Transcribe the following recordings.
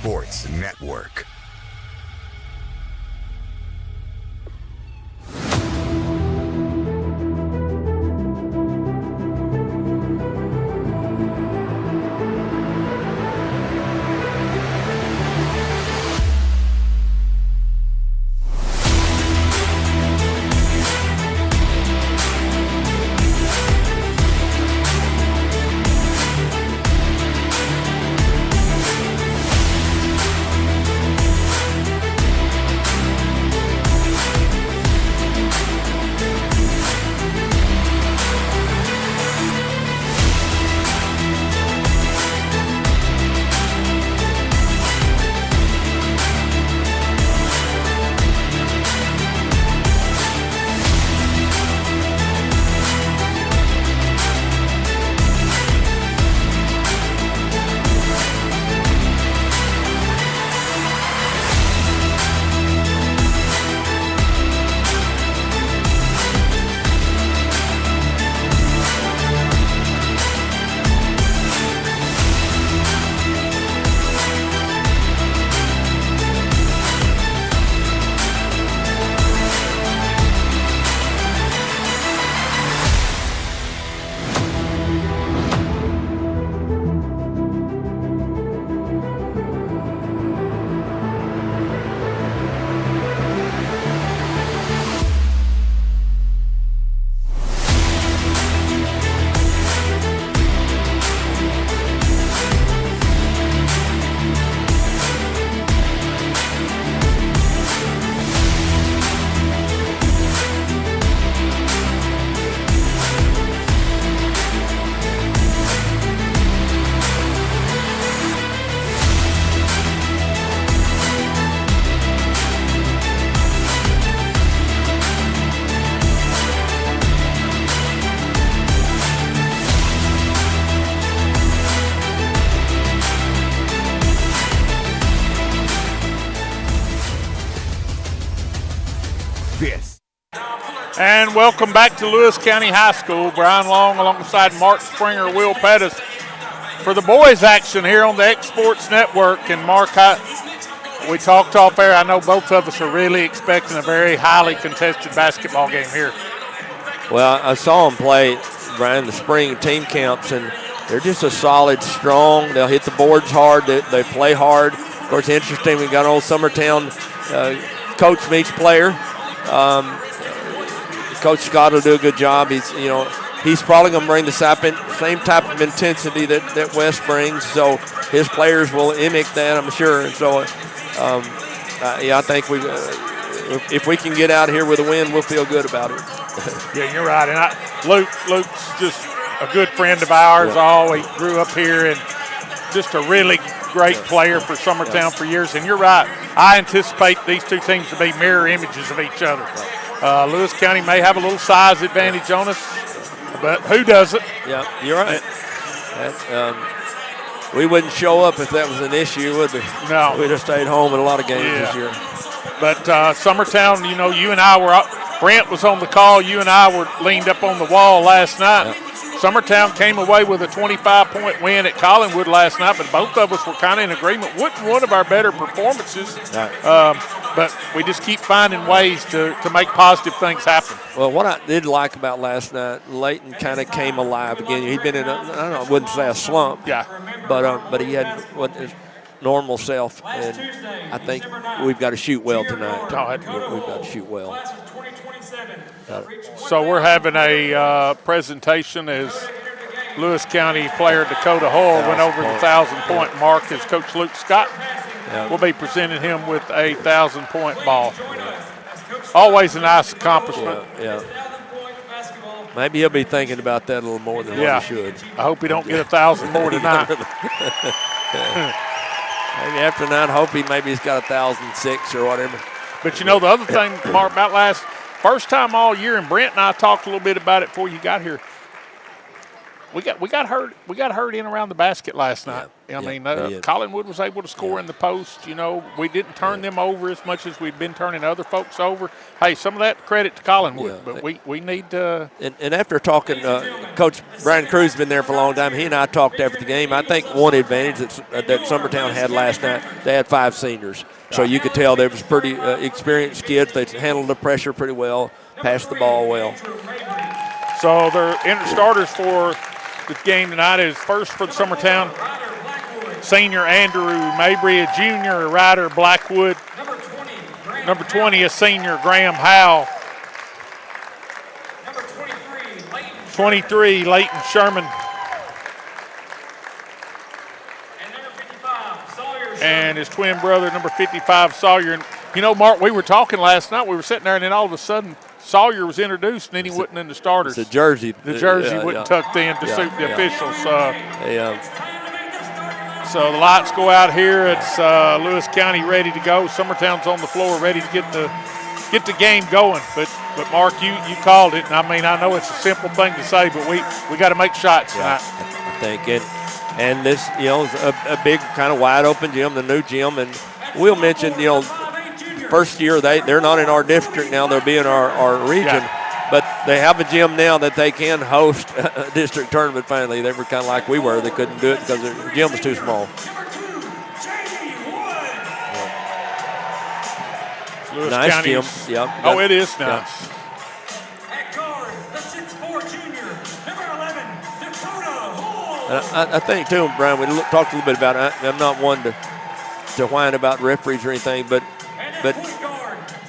Sports Network. And welcome back to Lewis County High School. Brian Long alongside Mark Springer, Will Pettis for the boys action here on the X Sports Network. And Mark, we talked off air. I know both of us are really expecting a very highly contested basketball game here. Well, I saw them play, Brian, the spring team camps, and they're just a solid, strong. They'll hit the boards hard. They play hard. Of course, interesting, we got old Summertown coach meets player. Coach Scott will do a good job. He's probably going to bring the same type of intensity that West brings, so his players will mimic that, I'm sure. And so, I think if we can get out of here with a win, we'll feel good about it. Yeah, you're right. And Luke's just a good friend of ours. Yeah. He grew up here and just a really great player for Summertown for years. And you're right. I anticipate these two teams to be mirror images of each other. Lewis County may have a little size advantage on us, but who doesn't? Yeah, you're right. We wouldn't show up if that was an issue, would we? No. We'd have stayed home in a lot of games this year. But Summertown, you and I Brent was on the call. You and I were leaned up on the wall last night. Yeah. Summertown came away with a 25-point win at Collinwood last night, but both of us were kind of in agreement. Wasn't one of our better performances, but we just keep finding ways to make positive things happen. Well, what I did like about last night, Layton kind of came alive again. He'd been in I wouldn't say a slump, but he had his normal self, and I think we've got to shoot well tonight. We've got to shoot well. So we're having a presentation as Lewis County player Dakota Hoyle went over the 1,000-point mark as Coach Luke Scott will be presenting him with a 1,000-point ball. Always a nice accomplishment. Yeah. Maybe he'll be thinking about that a little more than what he should. I hope he don't get 1,000 more tonight. Maybe after tonight, he's got 1,006 or whatever. But the other thing, Mark, about first time all year, and Brent and I talked a little bit about it before you got here. we got hurt in around the basket last night. I mean, Collinwood was able to score in the post. You know, we didn't turn them over as much as we've been turning other folks over. Hey, some of that credit to Collinwood, but we need to. And after talking, Coach Brian Cruz has been there for a long time. He and I talked after the game. I think one advantage that Summertown had last night, they had 5 seniors. So you could tell they was pretty experienced kids. They handled the pressure pretty well, passed the ball well. So their starters for the game tonight is first for the Summertown senior Andrew Mabry, a junior Ryder Blackwood, number 20 a senior Graham Howe, 23 Leighton Sherman, and his twin brother number 55 Sawyer. And you know, Mark, we were talking last night. We were sitting there, and then all of a sudden Sawyer was introduced, and then he wasn't in the starters. The jersey. The jersey wasn't tucked in to suit the officials. So the lights go out here. It's Lewis County ready to go. Summertown's on the floor ready to get the game going. But Mark, you called it. And I mean, I know it's a simple thing to say, but we got to make shots tonight. I think and this, you know, is a big kind of wide open gym, the new gym. And we'll mention, you know, first year they're not in our district now. They'll be in our region. Yeah. But they have a gym now that they can host a district tournament finally. They were kind of like we were. They couldn't do it because their gym was too small. Nice gym. Yep. Oh, it is nice. At guard, the 6'4" junior, number 11, Dakota Hall. And I think, too, Brian, we talked a little bit about it. I'm not one to whine about referees or anything, but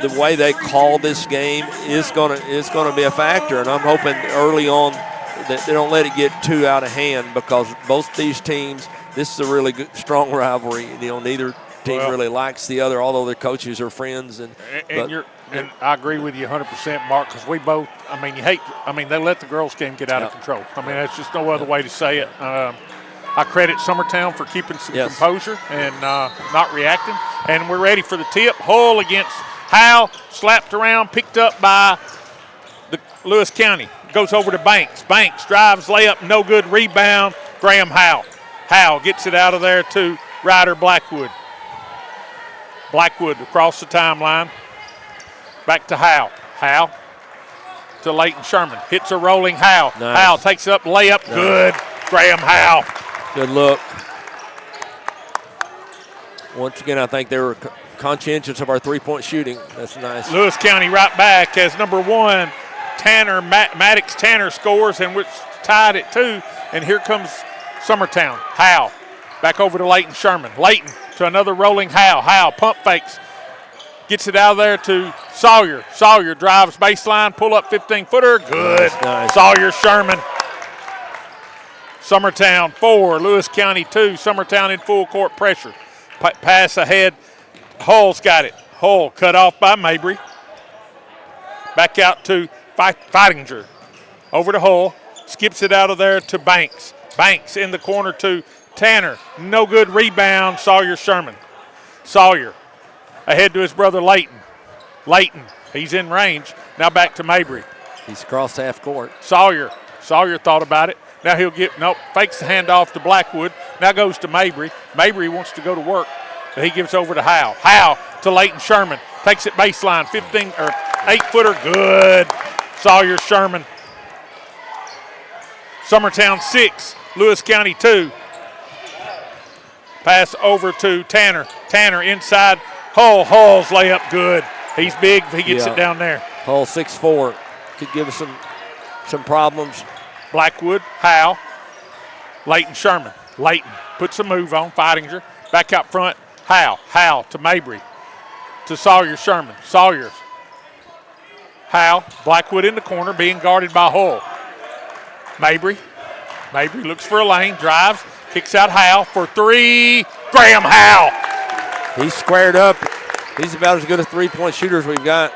the way they call this game is going to be a factor, and I'm hoping early on that they don't let it get too out of hand, because both these teams, this is a really good, strong rivalry. You know, neither team really likes the other, although their coaches are friends. And I agree with you 100%, Mark, because we both. I mean, they let the girls' game get out of control. I mean, that's just no other way to say it. I credit Summertown for keeping some composure and not reacting, and we're ready for the tip. Hull against Howe, slapped around, picked up by the Lewis County. Goes over to Banks. Banks drives, layup, no good, rebound, Graham Howe. Howe gets it out of there to Ryder Blackwood. Blackwood across the timeline. Back to Howe. Howe to Leighton Sherman. Hits a rolling Howe. Nice. Howe takes it up, layup, good, Graham Howe. Good look. Once again, I think they were conscientious of our three-point shooting. That's nice. Lewis County right back as number 1, Maddox Tanner scores, and we're tied at 2. And here comes Summertown. Howe back over to Leighton Sherman. Leighton to another rolling Howe. Howe pump fakes. Gets it out of there to Sawyer. Sawyer drives baseline, pull up 15-footer. Good. Nice. Sawyer Sherman. Summertown 4, Lewis County 2. Summertown in full court pressure. Pass ahead. Hull's got it. Hull cut off by Mabry. Back out to Fightinger. Over to Hull. Skips it out of there to Banks. Banks in the corner to Tanner. No good rebound. Sawyer Sherman. Sawyer ahead to his brother Leighton. Leighton, he's in range. Now back to Mabry. He's across half court. Sawyer thought about it. Now he'll fakes the handoff to Blackwood. Now goes to Mabry. Mabry wants to go to work, but he gives over to Howe. Howe to Leighton Sherman. Takes it baseline, 8-footer, good. Sawyer Sherman. Summertown 6, Lewis County 2. Pass over to Tanner. Tanner inside. Hull's layup good. He's big. He gets it down there. Hull 6'4". Could give us some problems. Blackwood, Howe, Leighton Sherman. Leighton puts a move on. Fightinger back out front. Howe to Mabry. To Sawyer Sherman. Sawyer. Howe. Blackwood in the corner being guarded by Hull. Mabry looks for a lane. Drives. Kicks out Howe for 3. Graham Howe. He's squared up. He's about as good a three-point shooter as we've got.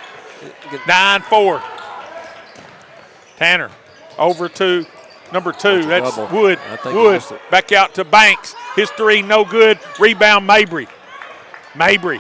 9-4. Tanner over to number 2. That's double. Wood. Wood back out to Banks. His 3 no good. Rebound Mabry. Mabry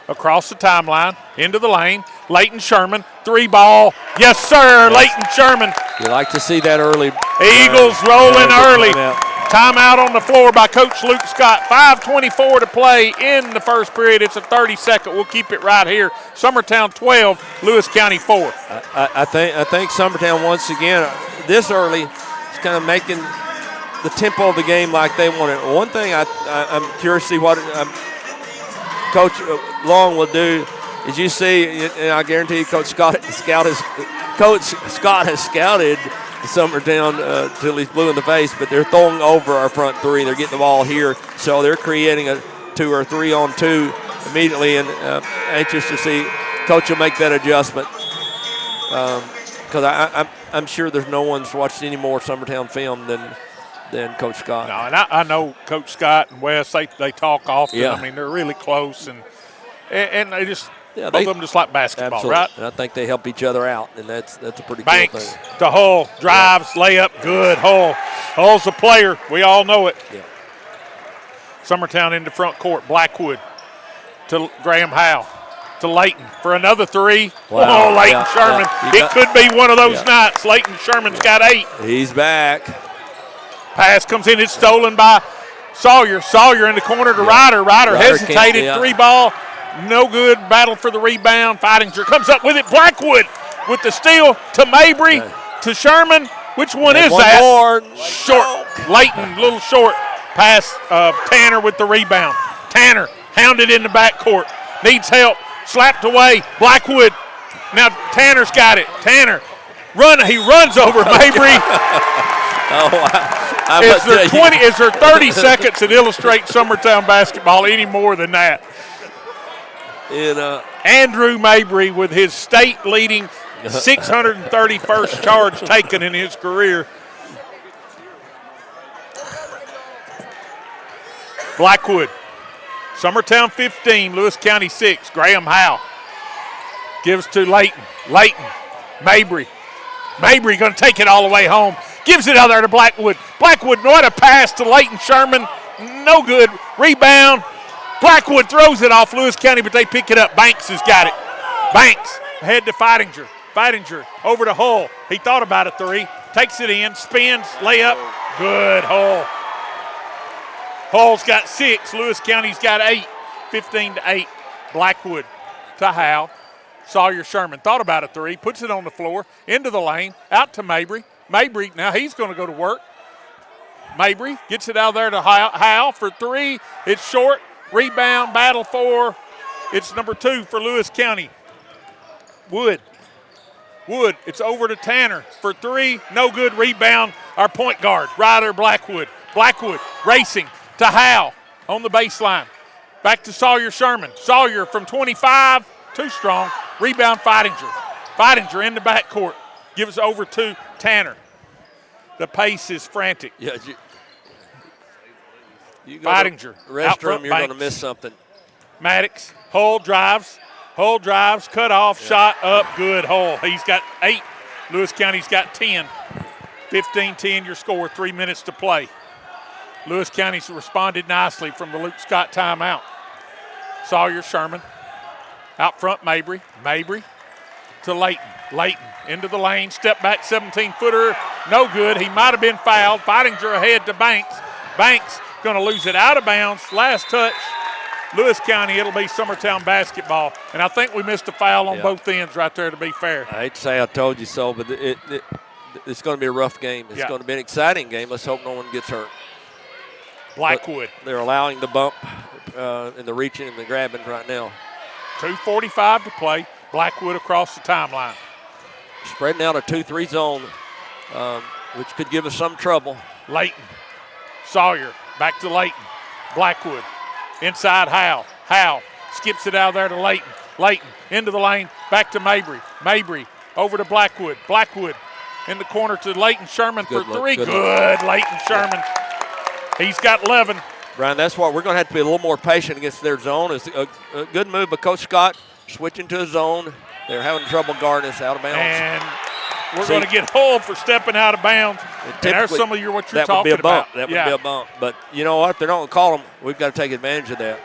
across the timeline into the lane. Leighton Sherman 3 ball. Yes, sir. Leighton Sherman You like to see that early. Eagles rolling early. Timeout. Timeout on the floor by Coach Luke Scott. 5:24 to play in the first period. It's a 30-second. We'll keep it right here. Summertown 12, Lewis County 4. I think Summertown once again this early is kind of making the tempo of the game like they want it. One thing I'm curious to see what Coach Long will do is you see, and I guarantee you Coach Scott has scouted Summertown till he's blue in the face, but they're throwing over our front three. They're getting the ball here, so they're creating a 2 or 3 on 2 immediately, and anxious to see Coach will make that adjustment. Because I'm sure there's no one's watched any more Summertown film than Coach Scott. No, and I know Coach Scott and Wes, they talk often. Yeah. I mean, they're really close, and they just both they of them just like basketball, absolutely. right? And I think they help each other out, and that's a pretty Banks cool thing. to Hull, drives, layup, good. Hull's a player. We all know it. Yeah. Summertown into front court. Blackwood to Graham Howe to Layton for another 3. Wow. Oh, Layton Yeah, Sherman. yeah. It could be one of those nights. Layton Sherman's got 8. He's back. Pass comes in. It's stolen by Sawyer. Sawyer in the corner to Ryder. Ryder hesitated. can't- 3 ball. No good. Battle for the rebound. Fightinger comes up with it. Blackwood with the steal to Mabry to Sherman. Which one is One that? more. Short. Layton, little short. Pass Tanner with the rebound. Tanner hounded in the backcourt. Needs help. Slapped away. Blackwood. Now Tanner's got it. Tanner. He runs over Mabry. Is there 30 seconds that illustrates Summertown basketball any more than that? Andrew Mabry with his state-leading 631st charge taken in his career. Blackwood. Summertown 15, Lewis County 6. Graham Howe gives to Layton. Layton. Mabry. Mabry going to take it all the way home. Gives it out there to Blackwood. Blackwood, what a pass to Layton Sherman. No good. Rebound. Blackwood throws it off Lewis County, but they pick it up. Banks has got it. Banks ahead to Fightinger. Fightinger over to Hull. He thought about a 3. Takes it in. Spins. Layup. Good. Hull. Hull's got 6. Lewis County's got 8. 15-8. Blackwood to Howe. Sawyer Sherman thought about a 3. Puts it on the floor. Into the lane. Out to Mabry. Mabry, now he's going to go to work. Mabry gets it out there to Howe for 3. It's short. Rebound, battle for. It's number 2 for Lewis County. Wood. It's over to Tanner for 3. No good. Rebound. Our point guard, Ryder Blackwood. Blackwood racing to Howe on the baseline. Back to Sawyer Sherman. Sawyer from 25. Too strong. Rebound, Fightinger. Fightinger in the backcourt. Gives over to Tanner. The pace is frantic. Yeah, you go Fightinger. to the restroom, you're going to miss something. Maddox. Hull drives. Cut off. Shot up. Good. Hull. He's got 8. Lewis County's got 10. 15-10 your score. 3 minutes to play. Lewis County's responded nicely from the Luke Scott timeout. Sawyer Sherman. Out front, Mabry. Mabry to Layton. Layton into the lane. Step back 17-footer. No good. He might have been fouled. Fightinger ahead to Banks. Banks going to lose it out of bounds. Last touch. Lewis County, it'll be Summertown basketball. And I think we missed a foul on both ends right there to be fair. I hate to say I told you so, but it's going to be a rough game. It's going to be an exciting game. Let's hope no one gets hurt. Blackwood. But they're allowing the bump and the reaching and the grabbing right now. 2:45 to play. Blackwood across the timeline. Spreading out a 2-3 zone, which could give us some trouble. Layton. Sawyer. Back to Layton. Blackwood. Inside Howe. Howe skips it out there to Layton. Layton into the lane. Back to Mabry. Mabry over to Blackwood. Blackwood in the corner to Layton Sherman for 3. Good. Layton Sherman. He's got 11. Brian, that's what we're going to have to be a little more patient against their zone. It's a good move by Coach Scott, switching to a zone. They're having trouble guarding us out of bounds. And we're going to get Hull for stepping out of bounds. And there's some of what you're talking about. That would be a bump. But you know what? If they don't call them, we've got to take advantage of that.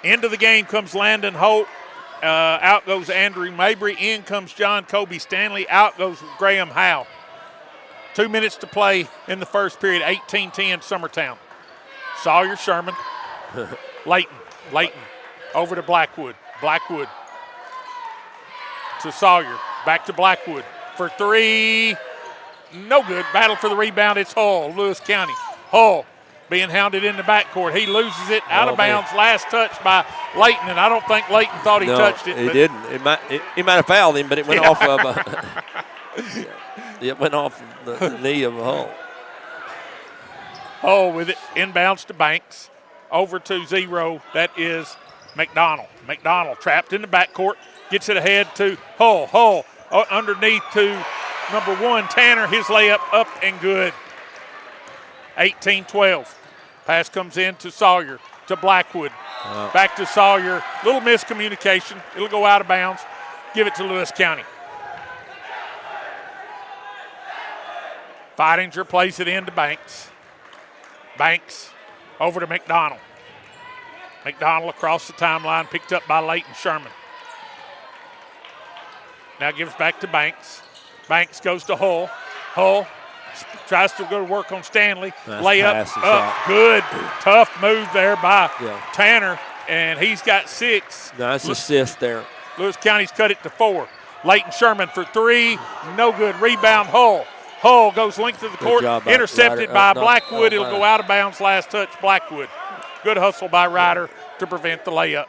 Into the game comes Landon Holt Out goes Andrew Mabry. In comes John Kobe Stanley. Out goes Graham Howe. 2 minutes to play in the first period. 18-10 Summertown. Sawyer Sherman. Layton. Over to Blackwood. Blackwood to Sawyer. Back to Blackwood for three. No good. Battle for the rebound. It's Hull, Lewis County. Hull being hounded in the backcourt. He loses it out of bounds. Last touch by Layton, and I don't think Layton thought he touched it. He didn't. He might have fouled him, but it went off of it went off the knee of Hull. Hull with it. Inbounds to Banks. Over to 0. That is McDonald. McDonald trapped in the backcourt. Gets it ahead to Hull. Hull underneath to number 1, Tanner. His layup up and good. 18-12. Pass comes in to Sawyer, to Blackwood. Back to Sawyer. Little miscommunication. It'll go out of bounds. Give it to Lewis County. Feidinger plays it in to Banks. Banks over to McDonald. McDonald across the timeline, picked up by Layton Sherman. Now gives back to Banks. Banks goes to Hull. Hull tries to go to work on Stanley. Layup up, good. Tough move there by Tanner, and he's got 6. Nice assist there. Lewis County's cut it to 4. Layton Sherman for 3, no good. Rebound Hull. Hull goes length of the court, intercepted by Blackwood. It'll go out of bounds. Last touch, Blackwood. Good hustle by Ryder to prevent the layup.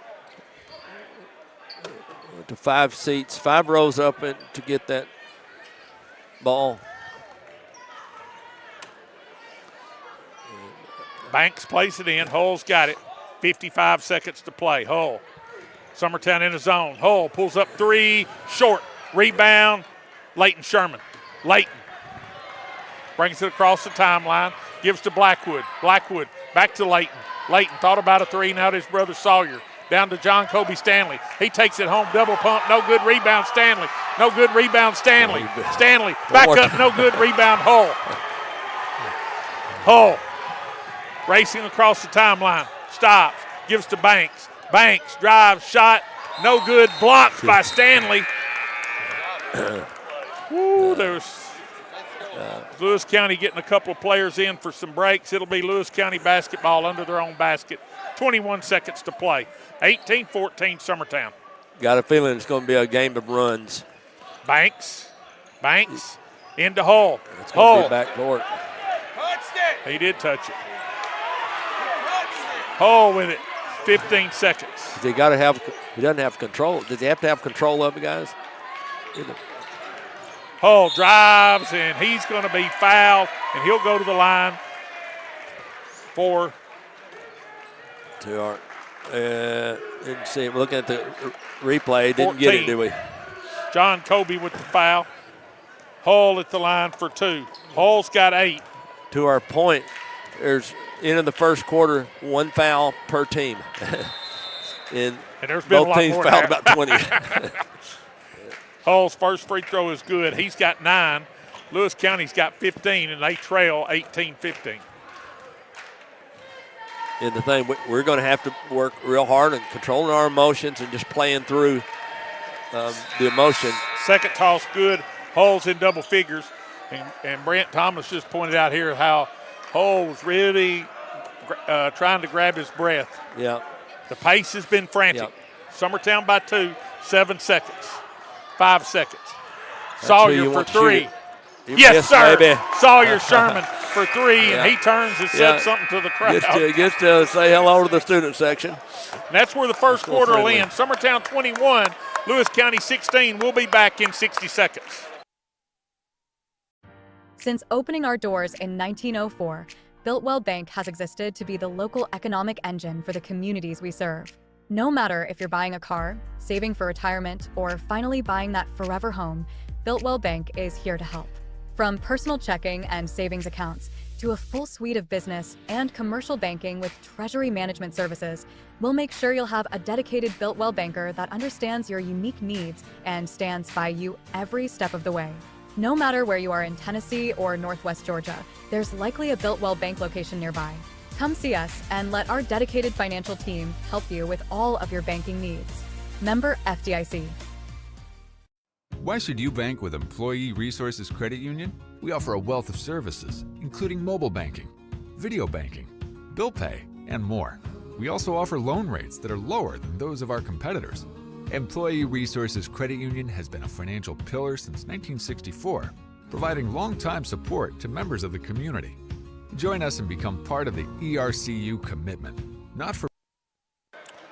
To 5 seats, 5 rows up to get that ball. Banks plays it in. Hull's got it. 55 seconds to play. Hull. Summertown in the zone. Hull pulls up 3, short. Rebound, Layton Sherman. Layton brings it across the timeline. Gives to Blackwood. Blackwood back to Layton. Layton thought about a 3. Now to his brother Sawyer. Down to John Kobe Stanley. He takes it home. Double pump. No good. Rebound Stanley. No good. Rebound Stanley. Stanley back up. No good. Rebound Hull. Hull racing across the timeline. Stops. Gives to Banks. Banks drives. Shot. No good. Blocked by Stanley. Woo, there's Lewis County getting a couple of players in for some breaks. It'll be Lewis County basketball under their own basket. 21 seconds to play. 18-14 Summertown. Got a feeling it's going to be a game of runs. Banks into Hull. It's going to be backcourt. He did touch it. Hull with it. 15 seconds. He doesn't have control. Does he have to have control of it, guys? Hull drives, and he's going to be fouled, and he'll go to the line for. Didn't see him. Looking at the replay, didn't 14. get it, did we? John Kobe with the foul. Hull at the line for 2. Hull's got 8. To our point, there's end of the first quarter, 1 foul per team. and there's been both teams fouled about 20. Hull's first free throw is good. He's got 9. Lewis County's got 15, and they trail 18-15. And the thing, we're going to have to work real hard on controlling our emotions and just playing through the emotion. Second toss good. Hull's in double figures. And Brent Thomas just pointed out here how Hull was really trying to grab his breath. Yeah. The pace has been frantic. Yep. Summertown by 2, 7 seconds. 5 seconds. Sawyer for 3. Yes, sir. Baby. Sawyer Sherman for 3, and he turns and said something to the crowd. Gets to say hello to the student section. And that's where the first quarter will end. Summertown 21, Lewis County 16. We'll be back in 60 seconds. Since opening our doors in 1904, Builtwell Bank has existed to be the local economic engine for the communities we serve. No matter if you're buying a car, saving for retirement, or finally buying that forever home, Builtwell Bank is here to help. From personal checking and savings accounts to a full suite of business and commercial banking with treasury management services, we'll make sure you'll have a dedicated Builtwell banker that understands your unique needs and stands by you every step of the way. No matter where you are in Tennessee or Northwest Georgia, there's likely a Builtwell Bank location nearby. Come see us and let our dedicated financial team help you with all of your banking needs. Member FDIC. Why should you bank with Employee Resources Credit Union? We offer a wealth of services, including mobile banking, video banking, bill pay, and more. We also offer loan rates that are lower than those of our competitors. Employee Resources Credit Union has been a financial pillar since 1964, providing long-time support to members of the community. Join us and become part of the ERCU commitment. Not for.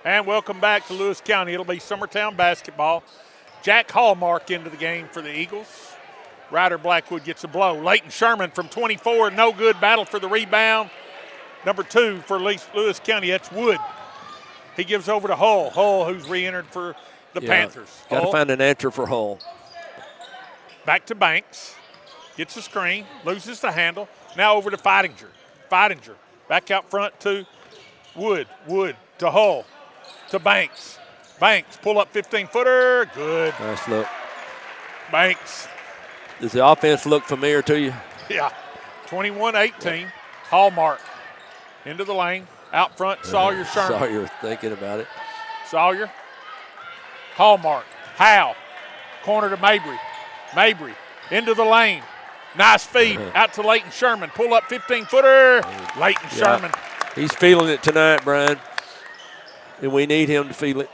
And welcome back to Lewis County. It'll be Summertown basketball. Jack Hallmark into the game for the Eagles. Ryder Blackwood gets a blow. Leighton Sherman from 24, no good. Battle for the rebound. Number 2 for Lewis County, that's Wood. He gives over to Hull. Hull, who's re-entered for the Panthers. Got to find an answer for Hull. Back to Banks. Gets a screen, loses the handle. Now over to Feidinger. Feidinger back out front to Wood. Wood to Hull. To Banks. Banks, pull up 15-footer. Good. Nice look. Banks. Does the offense look familiar to you? Yeah. 21-18. Hallmark. Into the lane. Out front, Sawyer Sherman. Sawyer thinking about it. Sawyer. Hallmark. Howe. Corner to Mabry. Mabry. Into the lane. Nice feed. Out to Leighton Sherman. Pull up 15-footer. Leighton Sherman. He's feeling it tonight, Brian. And we need him to feel it.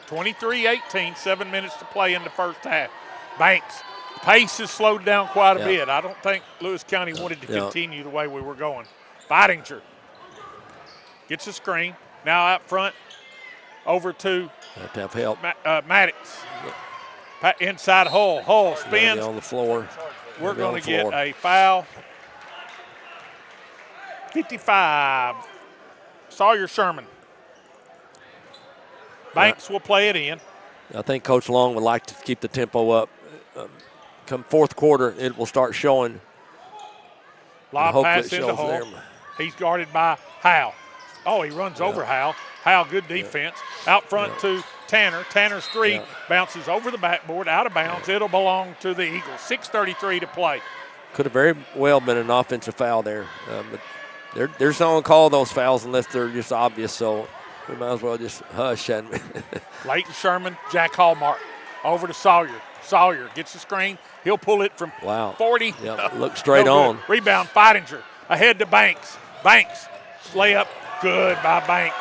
23-18, 7 minutes to play in the first half. Banks, pace has slowed down quite a bit. I don't think Lewis County wanted to continue the way we were going. Feidinger gets a screen. Now out front, over to help. Maddox. Inside Hull. Hull spins. On the floor. We're going to get a foul. 55. Sawyer Sherman. Banks will play it in. I think Coach Long would like to keep the tempo up. Come fourth quarter, it will start showing. Lob pass into Hull. He's guarded by Howe. Oh, he runs over Howe. Howe, good defense. Out front to Tanner. Tanner's three bounces over the backboard, out of bounds. It'll belong to the Eagles. 6:33 to play. Could have very well been an offensive foul there. But there's no one call those fouls unless they're just obvious, so we might as well just hush. Leighton Sherman, Jack Hallmark. Over to Sawyer. Sawyer gets the screen. He'll pull it from 40. Look straight on. Rebound, Feidinger. Ahead to Banks. Banks, layup, good by Banks.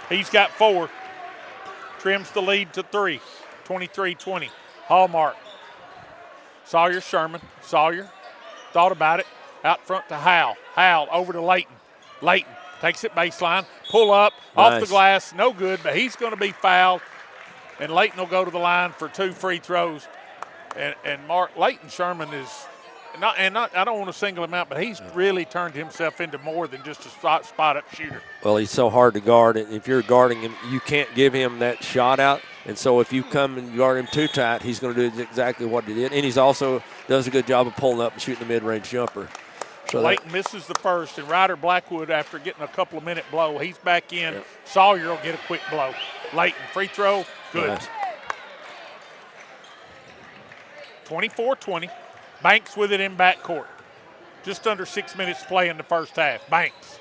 He's got 4. Trims the lead to 3. 23-20. Hallmark. Sawyer Sherman. Sawyer thought about it. Out front to Howell. Howell over to Leighton. Leighton takes it baseline. Pull up. Off the glass. No good, but he's going to be fouled. And Leighton will go to the line for 2 free throws. And Mark, Leighton Sherman is not, I don't want to single him out, but he's really turned himself into more than just a spot-up shooter. Well, he's so hard to guard, and if you're guarding him, you can't give him that shot out. And so if you come and guard him too tight, he's going to do exactly what he did. And he's also does a good job of pulling up and shooting the mid-range jumper. So Leighton misses the first, and Ryder Blackwood, after getting a couple-minute blow, he's back in. Yep. Sawyer will get a quick blow. Leighton, free throw, good. Nice. 24-20. Banks with it in backcourt. Just under 6 minutes to play in the first half. Banks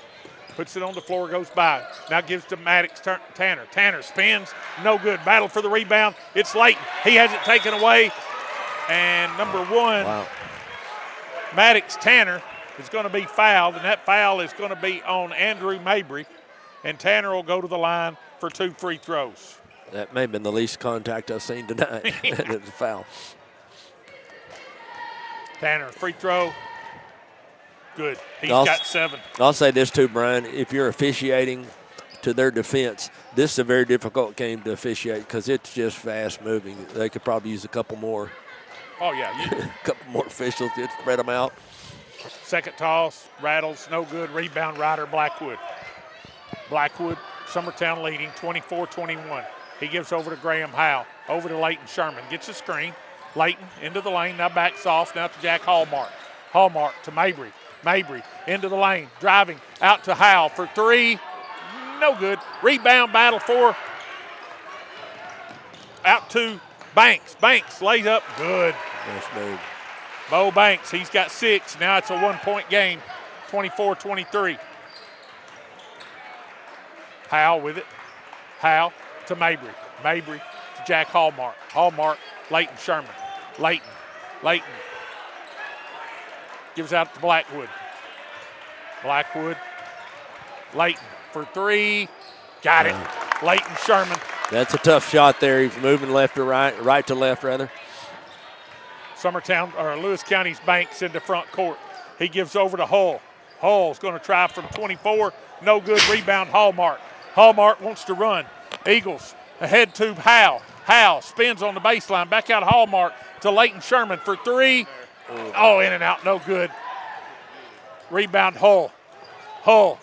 puts it on the floor, goes by. Now gives to Maddox Tanner. Tanner spins, no good. Battle for the rebound. It's Leighton. He has it taken away. And number 1, Maddox Tanner is going to be fouled, and that foul is going to be on Andrew Mabry. And Tanner will go to the line for 2 free throws. That may have been the least contact I've seen tonight. It's a foul. Tanner, free throw. Good. He's got 7. I'll say this too, Brian. If you're officiating to their defense, this is a very difficult game to officiate because it's just fast moving. They could probably use a couple more. Oh, yeah. A couple more officials to spread them out. Second toss, rattles, no good. Rebound, Ryder Blackwood. Blackwood, Summertown leading 24-21. He gives over to Graham Howe. Over to Leighton Sherman. Gets a screen. Leighton into the lane, now backs off, now to Jack Hallmark. Hallmark to Mabry. Mabry into the lane, driving out to Howell for 3. No good. Rebound battle for out to Banks. Banks lays up, good. Nice move. Bo Banks, he's got 6. Now it's a 1-point game, 24-23. Howell with it. Howe to Mabry. Mabry to Jack Hallmark. Hallmark, Leighton Sherman. Leighton gives out to Blackwood. Blackwood, Leighton for three. Got it. Leighton Sherman. That's a tough shot there. He's moving left to right to left rather. Summertown, or Lewis County's Banks into front court. He gives over to Hull. Hull's going to try from 24. No good. Rebound, Hallmark. Hallmark wants to run. Eagles ahead to Howe. Howe spins on the baseline. Back out Hallmark to Leighton Sherman for three. Oh, in and out. No good. Rebound, Hull. Hull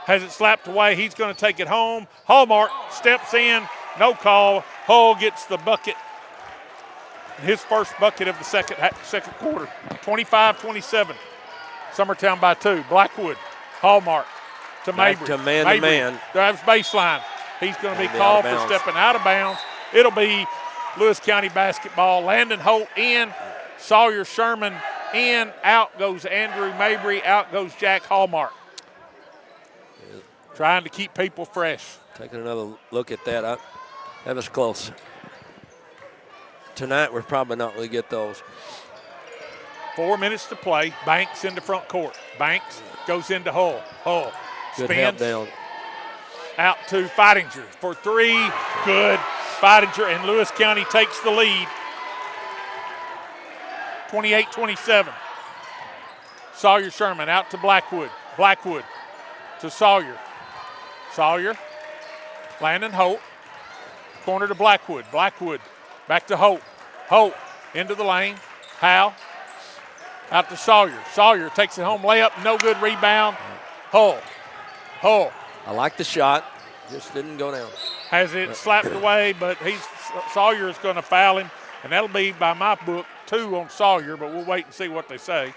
has it slapped away. He's going to take it home. Hallmark steps in. No call. Hull gets the bucket. His first bucket of the second quarter. 25-27. Summertown by 2. Blackwood. Hallmark to Mabry. To man. Drives baseline. He's going to be called for stepping out of bounds. It'll be Lewis County basketball. Landon Holt in. Sawyer Sherman in. Out goes Andrew Mabry. Out goes Jack Hallmark. Trying to keep people fresh. Taking another look at that. That was close. Tonight we're probably not going to get those. 4 minutes to play. Banks into front court. Banks goes into Hull. Hull Good help down. Out to Feidinger for three. Good. Feidinger, and Lewis County takes the lead. 28-27. Sawyer Sherman out to Blackwood. Blackwood to Sawyer. Sawyer. Landon Holt. Corner to Blackwood. Blackwood back to Holt. Holt into the lane. Howe. Out to Sawyer. Sawyer takes it home. Layup. No good. Rebound. Hull. Hull. I like the shot. Just didn't go down. Has it slapped away, but Sawyer is going to foul him, and that'll be, by my book, 2 on Sawyer, but we'll wait and see what they say.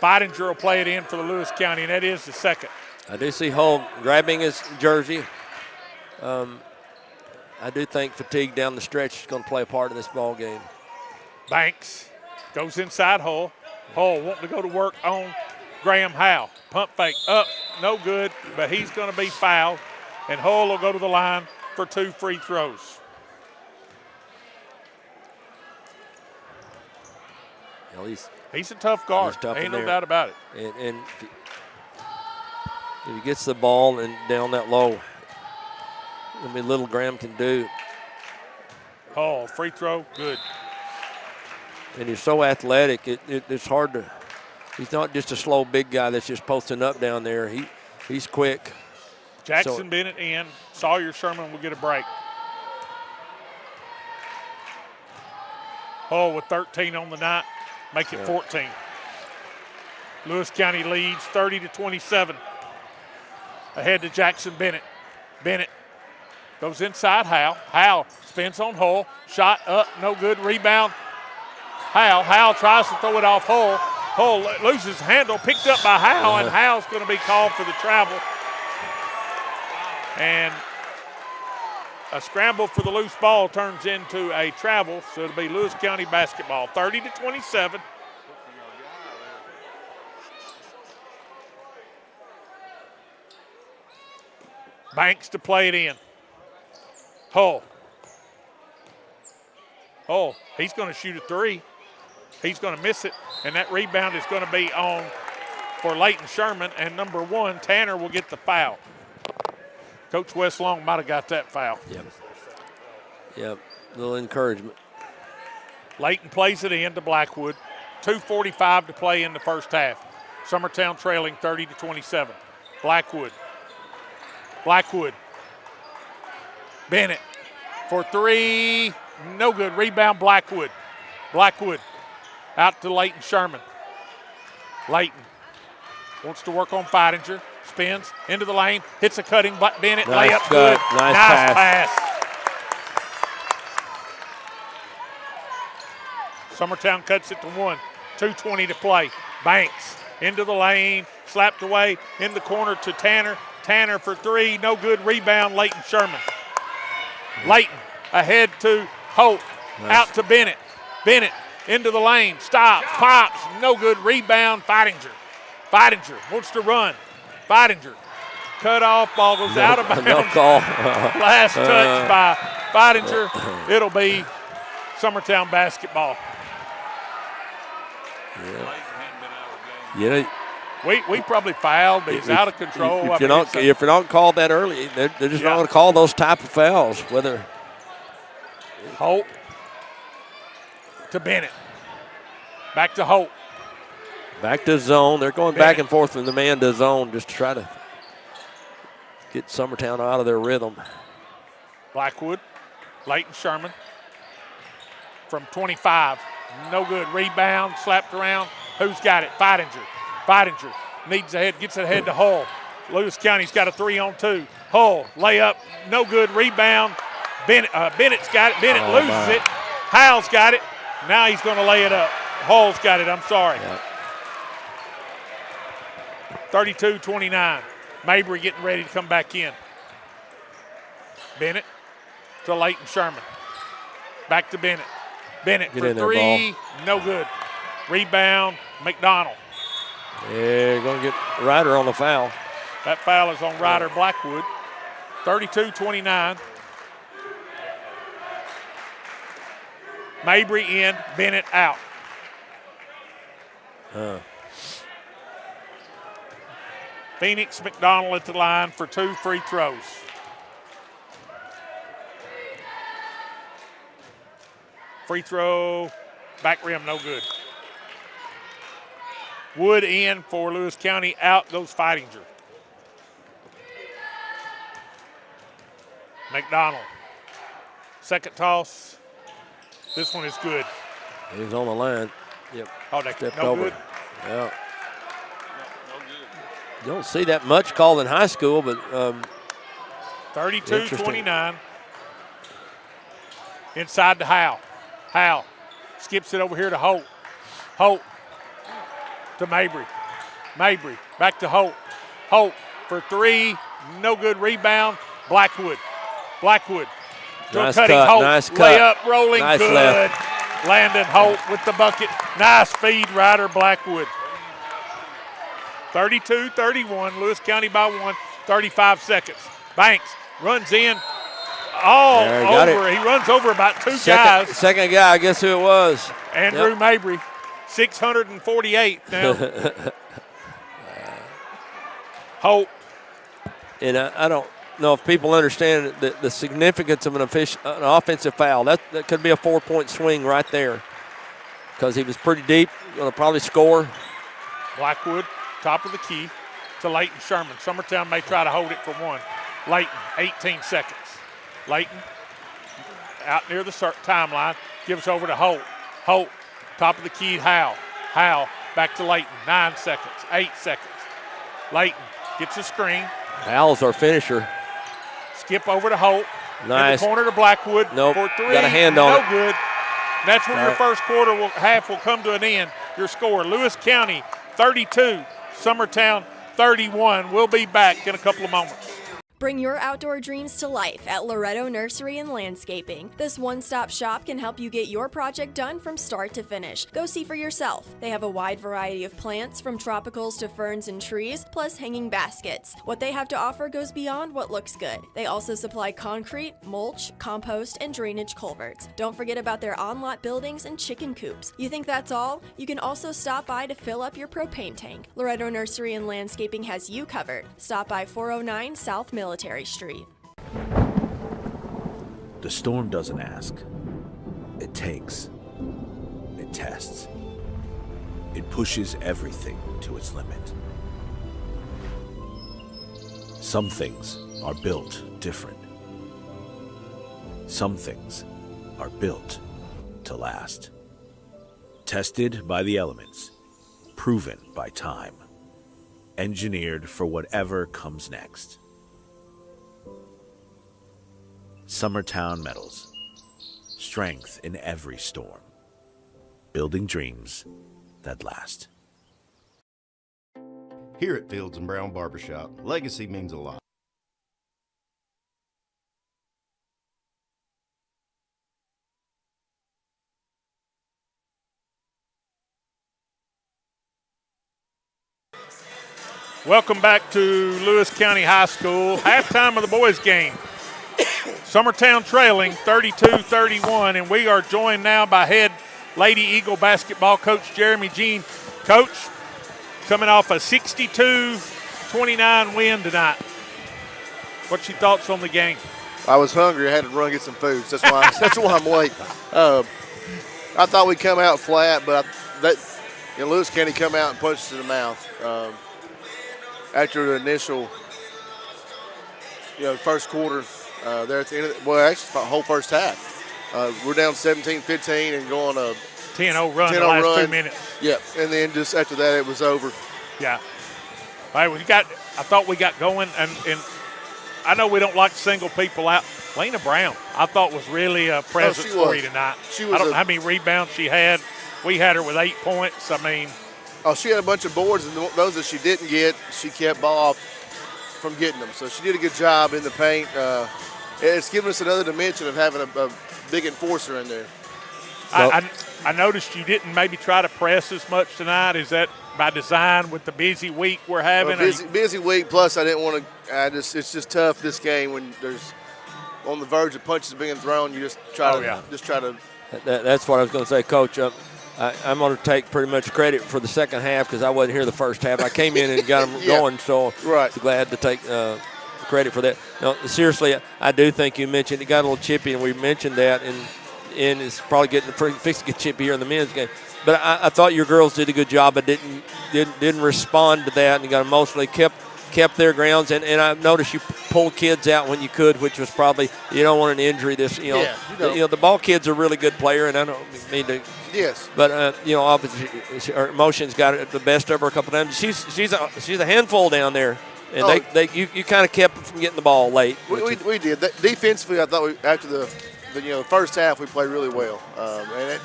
Feidinger will play it in for the Lewis County, and that is the second. I do see Hull grabbing his jersey. I do think fatigue down the stretch is going to play a part in this ball game. Banks goes inside Hull. Hull wanting to go to work on Graham Howe. Pump fake up, no good, but he's going to be fouled, and Hull will go to the line for 2 free throws. Well, he's a tough guard. He's tough Ain't no there. doubt about it. And if he gets the ball and down that low, I mean, little Graham can do. Hull, free throw, good. And he's so athletic, it's hard to. He's not just a slow big guy that's just posting up down there. He's quick. Jackson Bennett in. Sawyer Sherman will get a break. Hull with 13 on the night, make it 14. Lewis County leads 30-27. Ahead to Jackson Bennett. Bennett goes inside Howe. Howe spins on Hull. Shot up, no good. Rebound. Howe tries to throw it off Hull. Hull loses handle, picked up by Howe, and Howe's going to be called for the travel. And a scramble for the loose ball turns into a travel, so it'll be Lewis County basketball, 30-27. Banks to play it in. Hull, he's going to shoot a three. He's going to miss it, and that rebound is going to be on for Leighton Sherman, and number 1, Tanner, will get the foul. Coach Wes Long might have got that foul. Yep, a little encouragement. Leighton plays it in to Blackwood. 2:45 to play in the first half. Summertown trailing 30-27. Blackwood. Bennett for three. No good. Rebound, Blackwood. Out to Leighton Sherman. Leighton wants to work on Feidinger. Spins into the lane. Hits a cutting Bennett. Nice Layup cut. good. Nice pass. Summertown cuts it to 1. 2:20 to play. Banks into the lane. Slapped away in the corner to Tanner. Tanner for three. No good. Rebound, Leighton Sherman. Leighton ahead to Holt. Nice. Out to Bennett. Bennett into the lane. Stops. Pops. No good. Rebound, Feidinger. Feidinger wants to run. Feidinger cut off. Ball goes out of bounds. No call. Last touch by Feidinger. It'll be Summertown basketball. You know, we probably fouled, but he's out of control. If you're not called that early, they're just not going to call those type of fouls. Whether Holt to Bennett. Back to Holt. back to zone. They're going back and forth from the man to zone just to try to get Summertown out of their rhythm. Blackwood, Leighton Sherman from 25. No good. Rebound, slapped around. Who's got it? Feidinger needs a head, gets it ahead to Hull. Lewis County's got a 3-on-2. Hull, layup, no good. Rebound. Bennett's got it. Bennett loses it. Howell's got it. Now he's going to lay it up. Hull's got it. I'm sorry. Yep. 32-29. Mabry getting ready to come back in. Bennett to Leighton Sherman. Back to Bennett. Bennett Get for in there, three. ball. No good. Rebound, McDonald. Yeah, going to get Ryder on the foul. That foul is on Ryder Blackwood. 32-29. Mabry in, Bennett out. Phoenix McDonald at the line for 2 free throws. Free throw, back rim, no good. Wood in for Lewis County, out goes Feidinger. McDonald, second toss. This one is good. He's on the line. Yep. Oh, that Stepped no over. good. Yeah. You don't see that much called in high school, but 32-29. Inside to Howell. Howell skips it over here to Holt. Holt to Mabry. Mabry back to Holt. Holt for 3. No good. Rebound. Blackwood. Blackwood. Nice Cutting cut, Holt. nice cut. Layup rolling. Nice good. left. Landon Holt with the bucket. Nice feed, Ryder Blackwood. 32-31. Lewis County by 1. 35 seconds. Banks runs in. All over. He runs over about 2 guys. Second guy, guess who it was? Andrew Mabry. 648 now. Holt. And I don't know if people understand the significance of an offensive foul. That could be a 4-point swing right there because he was pretty deep, going to probably score. Blackwood, top of the key to Leighton Sherman. Summertown may try to hold it for 1. Leighton, 18 seconds. Leighton out near the timeline, gives over to Holt. Holt, top of the key, Howell. Howell back to Leighton, 9 seconds, 8 seconds. Leighton gets a screen. Howell's our finisher. Skip over to Holt. Nice. In the corner to Blackwood. Nope. For 3. Got a hand on it. No good. And that's where your first quarter half will come to an end. Your score, Lewis County 32, Summertown 31. We'll be back in a couple of moments. Bring your outdoor dreams to life at Loretto Nursery and Landscaping. This one-stop shop can help you get your project done from start to finish. Go see for yourself. They have a wide variety of plants, from tropicals to ferns and trees, plus hanging baskets. What they have to offer goes beyond what looks good. They also supply concrete, mulch, compost, and drainage culverts. Don't forget about their on-lot buildings and chicken coops. You think that's all? You can also stop by to fill up your propane tank. Loretto Nursery and Landscaping has you covered. Stop by 409 South Military Street. The storm doesn't ask. It takes. It tests. It pushes everything to its limit. Some things are built different. Some things are built to last. Tested by the elements. Proven by time. Engineered for whatever comes next. Summertown Metals. Strength in every storm. Building dreams that last. Here at Fields and Brown Barbershop, legacy means a lot. Welcome back to Lewis County High School. Halftime of the boys' game. Summertown trailing 32-31, and we are joined now by head Lady Eagle basketball coach Jeremy Jean. Coach, coming off a 62-29 win tonight. What's your thoughts on the game? I was hungry. I had to run get some food. That's why. That's why I'm late. I thought we'd come out flat, but Lewis County come out and punched us in the mouth. After the initial, first quarter, there at the end of actually the whole first half. We're down 17-15 and going a 10-0 run the last 2 minutes. Yep, and then just after that it was over. Yeah. All right, I thought we got going, and I know we don't like to single people out. Lena Brown, I thought was really a presence for you tonight. I don't know how many rebounds she had. We had her with 8 points. I mean. Oh, she had a bunch of boards, and those that she didn't get, she kept ball off from getting them. So she did a good job in the paint. It's given us another dimension of having a big enforcer in there. I noticed you didn't maybe try to press as much tonight. Is that by design with the busy week we're having? Busy week, plus I didn't want to it's just tough this game when there's on the verge of punches being thrown. You just try to. That's what I was going to say, Coach. I'm going to take pretty much credit for the second half because I wasn't here the first half. I came in and got them going, so right. Glad to take credit for that. No, seriously, I do think you mentioned it got a little chippy, and we mentioned that, and it's probably fixing to get chippy here in the men's game. But I thought your girls did a good job, but didn't respond to that and got emotionally kept their grounds. And I noticed you pulled kids out when you could, which was probably you don't want an injury. The ball kid's a really good player, and I don't mean to. Yes. But obviously her emotions got the best of her a couple times. She's a handful down there, and you kind of kept them from getting the ball late. We did. Defensively, I thought after the first half we played really well, and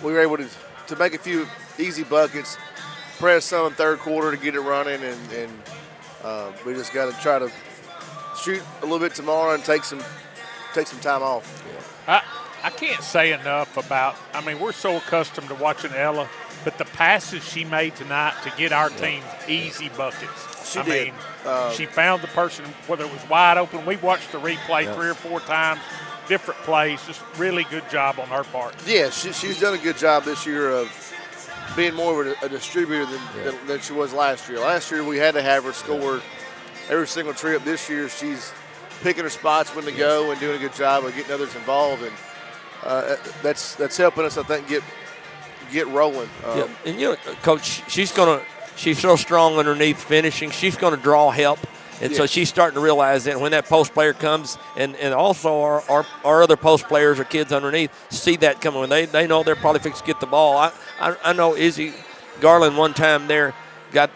we were able to make a few easy buckets, press some in third quarter to get it running, and we just got to try to shoot a little bit tomorrow and take some time off. Yeah. I can't say enough about. I mean, we're so accustomed to watching Ella, but the passes she made tonight to get our team easy buckets. She did. She found the person, whether it was wide open. We watched the replay 3 or 4 times, different plays. Just really good job on her part. Yeah, she's done a good job this year of being more of a distributor than she was last year. Last year we had to have her score every single trip. This year she's picking her spots when to go and doing a good job of getting others involved, and that's helping us, I think, get rolling. And Coach, she's so strong underneath finishing. She's going to draw help, and so she's starting to realize that when that post player comes, and also our other post players or kids underneath see that coming when they know they're probably fixing to get the ball. I know Izzy Garland one time there got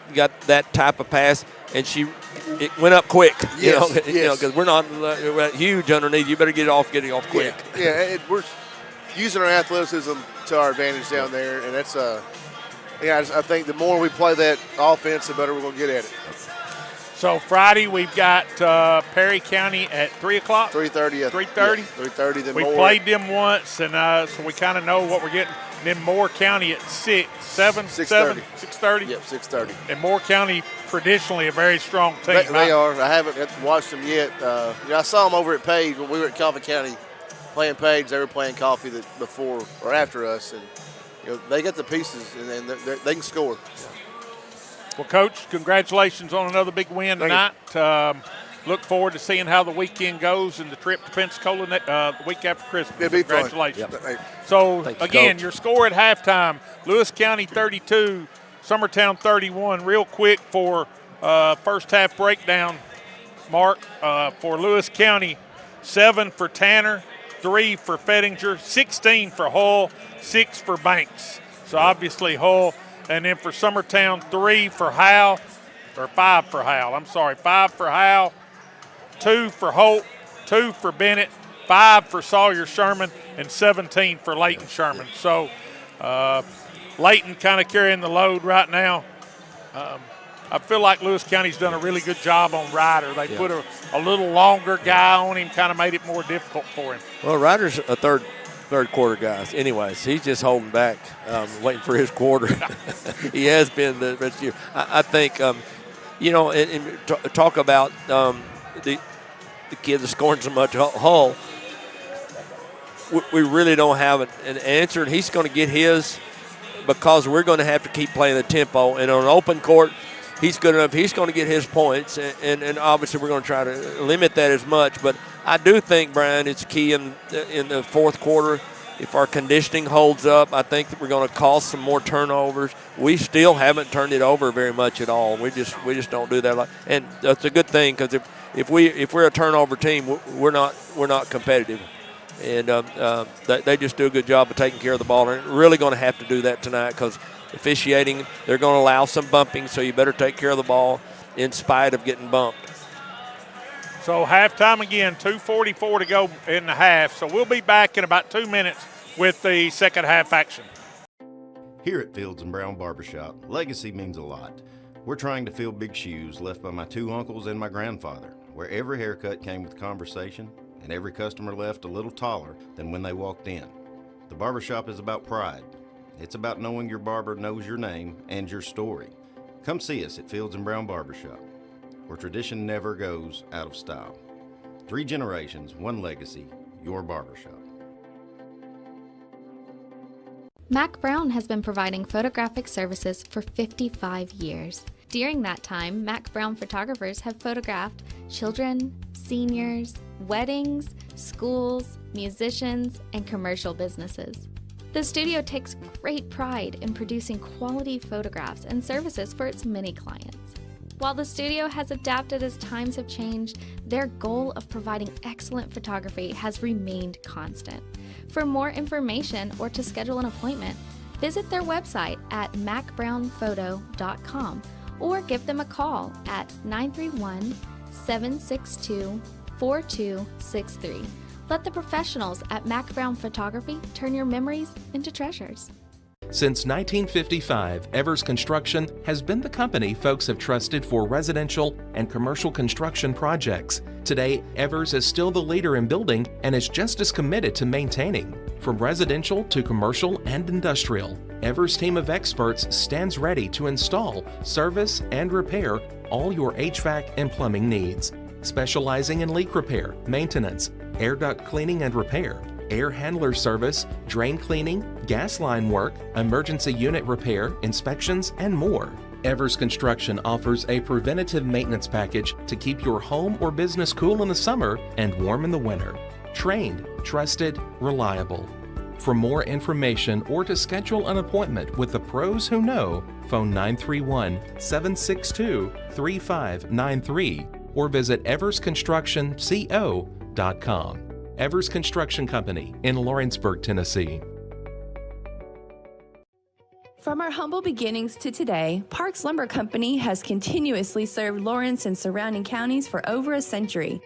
that type of pass, and it went up quick. Because we're not huge underneath. You better get it off quick. Yeah, we're using our athleticism to our advantage down there, and that's I think the more we play that offense, the better we're going to get at it. So Friday we've got Perry County at 3 o'clock. 3:30. 3:30. 3:30. Then we played them once, and so we kind of know what we're getting. And then Moore County at 6:30. Yep, 6:30. And Moore County traditionally a very strong team. They are. I haven't watched them yet. I saw them over at Page when we were at Coffee County playing Page. They were playing Coffee before or after us, and they got the pieces and they can score. Well, Coach, congratulations on another big win tonight. Look forward to seeing how the weekend goes and the trip to Pensacola the week after Christmas. It'll be congratulations. Fun. Yep. So, Thanks, again, Coach. your score at halftime, Lewis County 32, Summertown 31. Real quick for first half breakdown, Mark, for Lewis County, 7 for Tanner, 3 for Fettinger, 16 for Hull, 6 for Banks. So, obviously, Hull. And then for Summertown, 3 for Howell, or 5 for Howell. I'm sorry, 5 for Howell, 2 for Holt, 2 for Bennett, 5 for Sawyer Sherman, and 17 for Leighton Sherman. So Leighton kind of carrying the load right now. I feel like Lewis County's done a really good job on Ryder. They put a little longer guy on him, kind of made it more difficult for him. Well, Ryder's a third third quarter guys. Anyways, he's just holding back, waiting for his quarter. He has been the rest of the year. I think, talk about the kid that's scoring so much, Hull. We really don't have an answer, and he's going to get his because we're going to have to keep playing the tempo. And on an open court, he's good enough. He's going to get his points, and obviously we're going to try to limit that as much. But I do think, Brian, it's key in the fourth quarter. If our conditioning holds up, I think that we're going to cause some more turnovers. We still haven't turned it over very much at all. We just don't do that. And that's a good thing because if we're a turnover team, we're not competitive. And they just do a good job of taking care of the ball. And really going to have to do that tonight because officiating, they're going to allow some bumping, so you better take care of the ball in spite of getting bumped. So halftime again, 2:44 to go in the half. So we'll be back in about 2 minutes with the second half action. Here at Fields & Brown Barbershop, legacy means a lot. We're trying to fill big shoes left by my 2 uncles and my grandfather, where every haircut came with conversation and every customer left a little taller than when they walked in. The barbershop is about pride. It's about knowing your barber knows your name and your story. Come see us at Fields & Brown Barbershop, where tradition never goes out of style. 3 generations, 1 legacy, your barbershop. Mac Brown has been providing photographic services for 55 years. During that time, Mac Brown photographers have photographed children, seniors, weddings, schools, musicians, and commercial businesses. The studio takes great pride in producing quality photographs and services for its many clients. While the studio has adapted as times have changed, their goal of providing excellent photography has remained constant. For more information or to schedule an appointment, visit their website at macbrownphoto.com or give them a call at 931-762-4263. Let the professionals at Mac Brown Photography turn your memories into treasures. Since 1955, Evers Construction has been the company folks have trusted for residential and commercial construction projects. Today, Evers is still the leader in building and is just as committed to maintaining. From residential to commercial and industrial, Evers' team of experts stands ready to install, service, and repair all your HVAC and plumbing needs. Specializing in leak repair, maintenance, air duct cleaning and repair, air handler service, drain cleaning, gas line work, emergency unit repair, inspections, and more. Evers Construction offers a preventative maintenance package to keep your home or business cool in the summer and warm in the winter. Trained, trusted, reliable. For more information or to schedule an appointment with the pros who know, phone 931-762-3593 or visit eversconstructionco.com. Evers Construction Company in Lawrenceburg, Tennessee. From our humble beginnings to today, Parks Lumber Company has continuously served Lawrence and surrounding counties for over a century.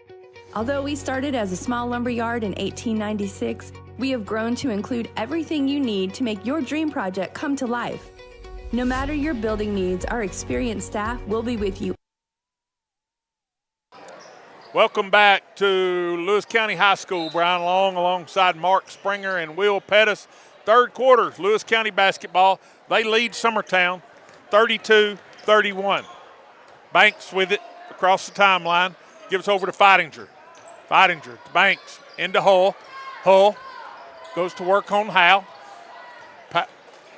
Although we started as a small lumber yard in 1896, we have grown to include everything you need to make your dream project come to life. No matter your building needs, our experienced staff will be with you. Welcome back to Lewis County High School. Brian Long alongside Mark Springer and Will Pettis. Third quarter, Lewis County basketball. They lead Summertown 32-31. Banks with it across the timeline. Gives over to Feidinger. Feidinger to Banks into Hull. Hull goes to work on Howe.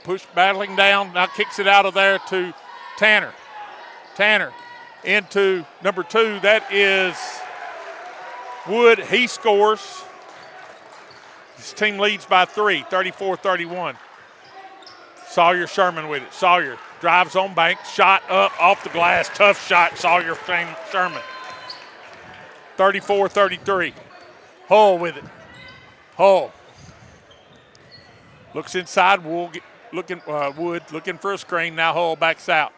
Push battling down. Now kicks it out of there to Tanner. Tanner into number 2. That is Wood. He scores. His team leads by 3, 34-31. Sawyer Sherman with it. Sawyer drives on Banks. Shot up off the glass. Tough shot, Sawyer Sherman. 34-33. Hull with it. Hull looks inside. Wood looking for a screen. Now Hull backs out.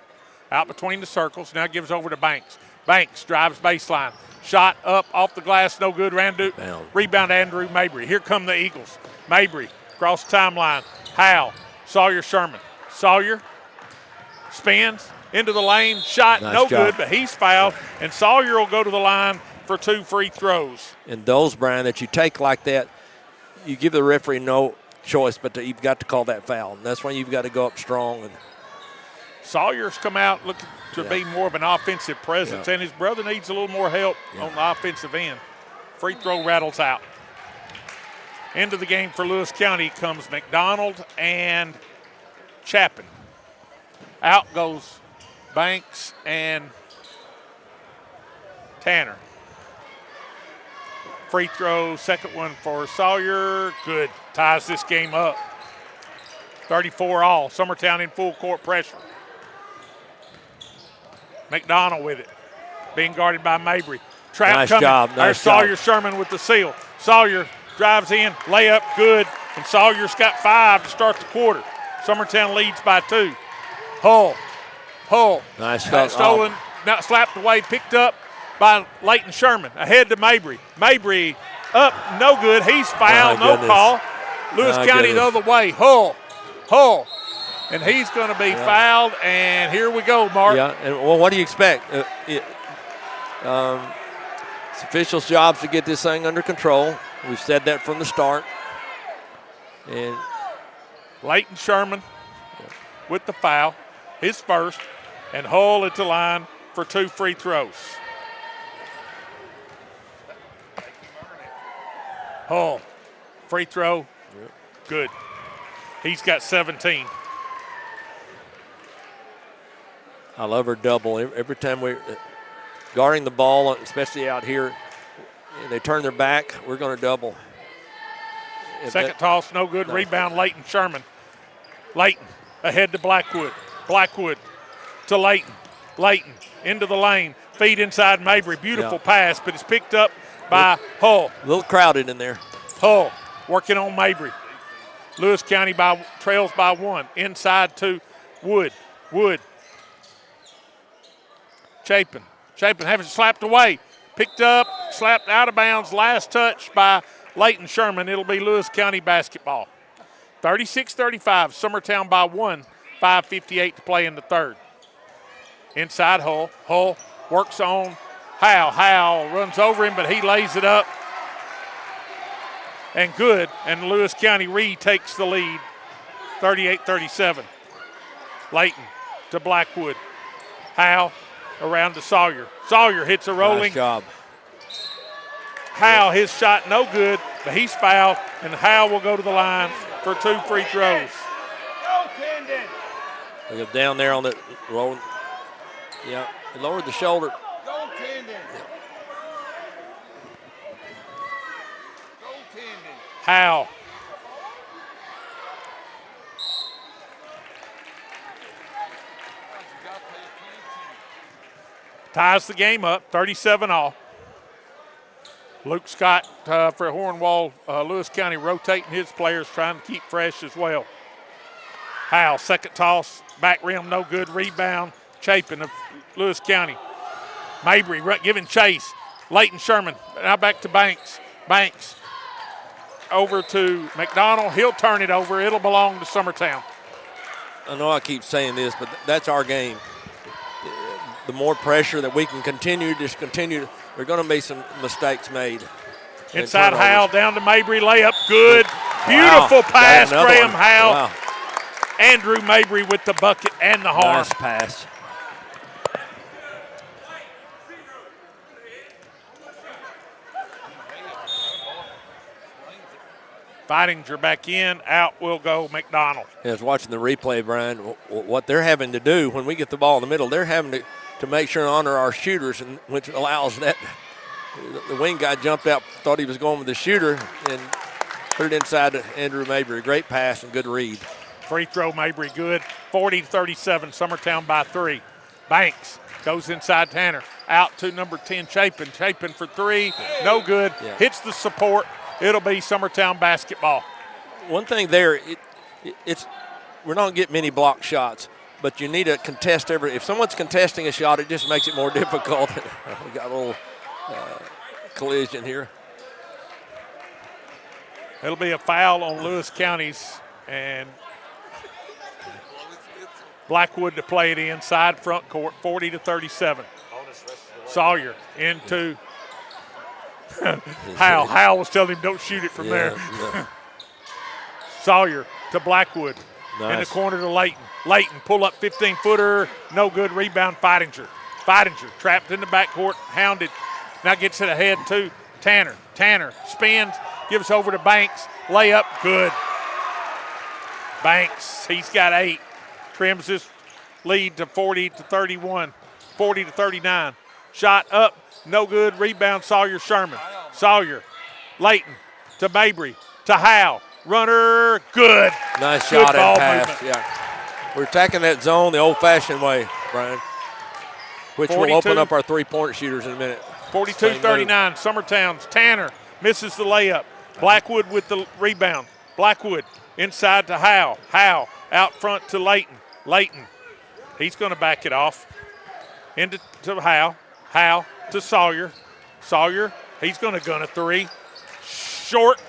Out between the circles. Now gives over to Banks. Banks drives baseline. Shot up off the glass. No good. Rebound Andrew Mabry. Here come the Eagles. Mabry across the timeline. Howe. Sawyer Sherman. Sawyer spins into the lane. Shot nice no job. Good, but he's fouled. And Sawyer will go to the line for 2 free throws. And those, Brian, that you take like that, you give the referee no choice but you've got to call that foul. And that's when you've got to go up strong. And Sawyer's come out looking to be more of an offensive presence, and his brother needs a little more help on the offensive end. Free throw rattles out. Into the game for Lewis County comes McDonald and Chapin. Out goes Banks and Tanner. Free throw, second one for Sawyer. Good. Ties this game up. 34 all. Summertown in full court pressure. McDonald with it. Being guarded by Mabry. Trap nice coming. job. There's Sawyer Sherman with the seal. Sawyer drives in. Layup good. And Sawyer's got 5 to start the quarter. Summertown leads by 2. Hull. Nice shot. Stolen. Not slapped away. Picked up by Leighton Sherman. Ahead to Mabry. Mabry up. No good. He's fouled. No call. Lewis County the other way. Hull. And he's going to be fouled, and here we go, Mark. Yeah, and well, what do you expect? It's officials' jobs to get this thing under control. We've said that from the start. And Leighton Sherman with the foul, his first, and Hull at the line for 2 free throws. Hull, free throw, good. He's got 17. I love her double. Every time we're guarding the ball, especially out here, and they turn their back, we're going to double. Second toss, no good. Rebound, Leighton Sherman. Leighton ahead to Blackwood. Blackwood to Leighton. Leighton into the lane. Feed inside Mabry. Beautiful pass, but it's picked up by Hull. A little crowded in there. Hull working on Mabry. Lewis County trails by 1. Inside to Wood. Chapin having slapped away. Picked up, slapped out of bounds. Last touch by Leighton Sherman. It'll be Lewis County basketball. 36-35, Summertown by 1. 5:58 to play in the third. Inside Hull. Hull works on Howe. Howe runs over him, but he lays it up. And good. And Lewis County retakes the lead. 38-37. Leighton to Blackwood. Howe around to Sawyer. Sawyer hits a rolling. Nice job. Howe, his shot no good, but he's fouled, and Howe will go to the line for 2 free throws. They go down there on the roll. Yeah, he lowered the shoulder. Howe. Ties the game up, 37 all. Luke Scott for Hornwall, Lewis County rotating his players, trying to keep fresh as well. Howe, second toss, back rim, no good. Rebound, Chapin of Lewis County. Mabry giving chase. Leighton Sherman, now back to Banks. Banks over to McDonald. He'll turn it over. It'll belong to Summertown. I know I keep saying this, but that's our game. The more pressure that we can continue, there are going to be some mistakes made. Inside Howe, down to Mabry, layup, good. Beautiful pass, Graham Howe. Wow. Andrew Mabry with the bucket and the harm. Nice pass. Feidinger back in, out will go McDonald. I was watching the replay, Brian. What they're having to do when we get the ball in the middle, they're having to make sure and honor our shooters, and which allows that. The wing guy jumped out, thought he was going with the shooter, and put it inside to Andrew Mabry. Great pass and good read. Free throw, Mabry, good. 40-37, Summertown by 3. Banks goes inside Tanner. Out to number 10, Chapin. Chapin for 3, no good. Yeah. Hits the support. It'll be Summertown basketball. One thing there, it's we're not getting many block shots, but you need to contest every. If someone's contesting a shot, it just makes it more difficult. We got a little collision here. It'll be a foul on Lewis County's, and Blackwood to play it inside front court, 40-37. Sawyer into Hal was telling him don't shoot it from there. Yeah. Sawyer to Blackwood. Nice. In the corner to Layton. Layton, pull up 15-footer, no good. Rebound, Feidinger. Feidinger trapped in the backcourt, hounded. Now gets it ahead to Tanner. Tanner spins, gives over to Banks. Layup, good. Banks, he's got 8. Trims his lead to 40-31, 40-39. Shot up, no good. Rebound, Sawyer Sherman. Sawyer, Layton to Mabry, to Howe. Runner, good. Nice Good shot ball and pass. movement. Yeah. We're attacking that zone the old-fashioned way, Brian, which 42. will open up our three-point shooters in a minute. 42-39, Summertown's Tanner misses the layup. Blackwood with the rebound. Blackwood inside to Howe. Howe out front to Layton. Layton, he's going to back it off. Into to Howe. Howe to Sawyer. Sawyer, he's going to gun a 3. Short.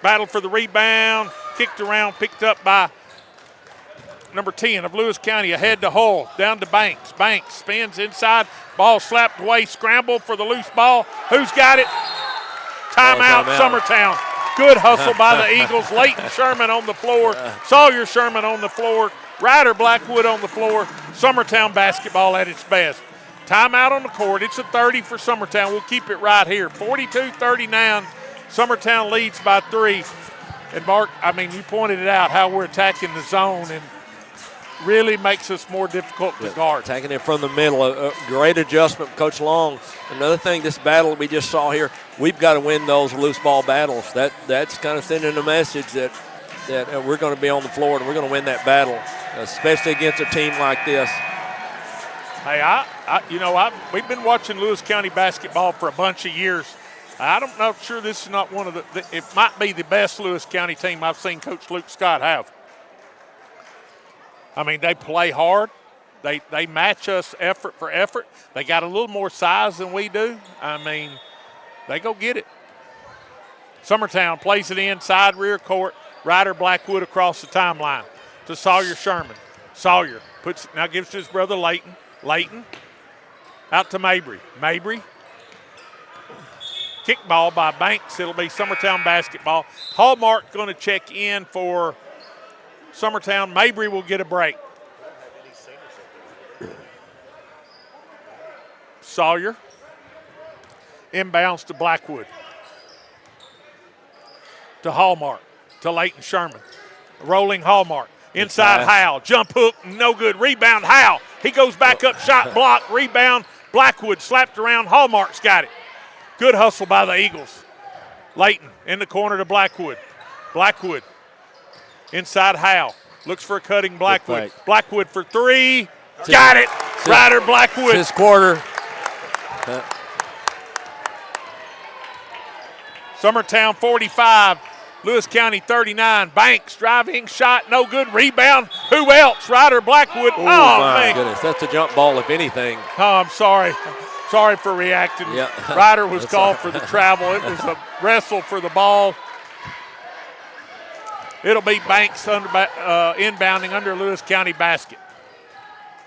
Battle for the rebound. Kicked around, picked up by number 10 of Lewis County. Ahead to Hull, down to Banks. Banks spins inside. Ball slapped away. Scramble for the loose ball. Who's got it? Timeout, Summertown. Good hustle by the Eagles. Layton Sherman on the floor. Sawyer Sherman on the floor. Ryder Blackwood on the floor. Summertown basketball at its best. Timeout on the court. It's a 30 for Summertown. We'll keep it right here. 42-39. Summertown leads by 3. And Mark, I mean, you pointed it out how we're attacking the zone and really makes us more difficult to guard. Taking it from the middle, a great adjustment, Coach Long. Another thing, this battle we just saw here, we've got to win those loose ball battles. That's kind of sending a message that we're going to be on the floor and we're going to win that battle, especially against a team like this. Hey, we've been watching Lewis County basketball for a bunch of years. I'm not sure this is not one of it might be the best Lewis County team I've seen Coach Luke Scott have. I mean, they play hard. They match us effort for effort. They got a little more size than we do. I mean, they go get it. Summertown plays it inside rear court. Ryder Blackwood across the timeline to Sawyer Sherman. Sawyer now gives to his brother Layton. Layton out to Mabry. Mabry. Kickball by Banks. It'll be Summertown basketball. Hallmark going to check in for Summertown. Mabry will get a break. Sawyer. Inbounds to Blackwood. To Hallmark. To Layton Sherman. Rolling Hallmark. Inside Howe. Jump hook. No good. Rebound Howe. He goes back up. Shot block. Rebound. Blackwood slapped around. Hallmark's got it. Good hustle by the Eagles. Layton in the corner to Blackwood. Blackwood inside Howe. Looks for a cutting Blackwood. Blackwood for 3. Got it. Ryder Blackwood. This quarter. Summertown 45. Lewis County 39. Banks driving shot. No good. Rebound. Who else? Ryder Blackwood. Oh my man. goodness. That's a jump ball, if anything. Oh, I'm sorry. Sorry for reacting. Yeah. Ryder was called for the travel. It was a wrestle for the ball. It'll be Banks inbounding under Lewis County basket.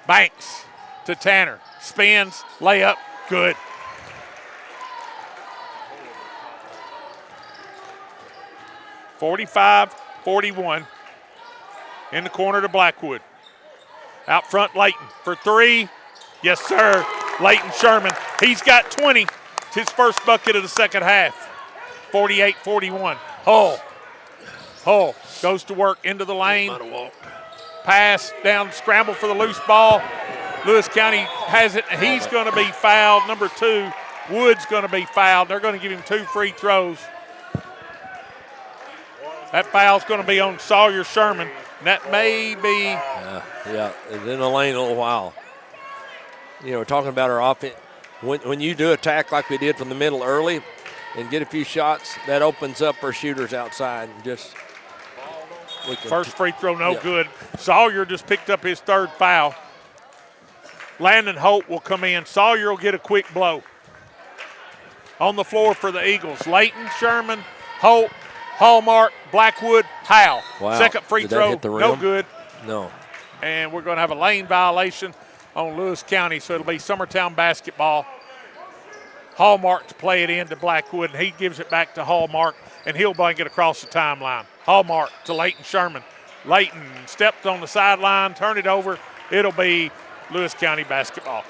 Banks to Tanner. Spins. Layup. Good. (45-41) in the corner to Blackwood. Out front, Layton for 3. Yes, sir. Layton Sherman. He's got 20. It's his first bucket of the second half. 48-41. Hull goes to work into the lane. Pass down, scramble for the loose ball. Lewis County has it. He's going to be fouled. Number 2, Wood's going to be fouled. They're going to give him 2 free throws. That foul's going to be on Sawyer Sherman. And that may be. Yeah, it's in the lane a little while. You know, talking about our offense. When you do attack like we did from the middle early and get a few shots, that opens up our shooters outside. First free throw, no good. Sawyer just picked up his 3rd foul. Landon Holt will come in. Sawyer will get a quick blow. On the floor for the Eagles. Layton, Sherman, Holt, Hallmark, Blackwood, Howe. Wow. Second free throw, no good. No. And we're going to have a lane violation on Lewis County, so it'll be Summertown basketball. Hallmark to play it into Blackwood, and he gives it back to Hallmark, and he'll bring it across the timeline. Hallmark to Leighton Sherman. Leighton stepped on the sideline, turn it over. It'll be Lewis County basketball.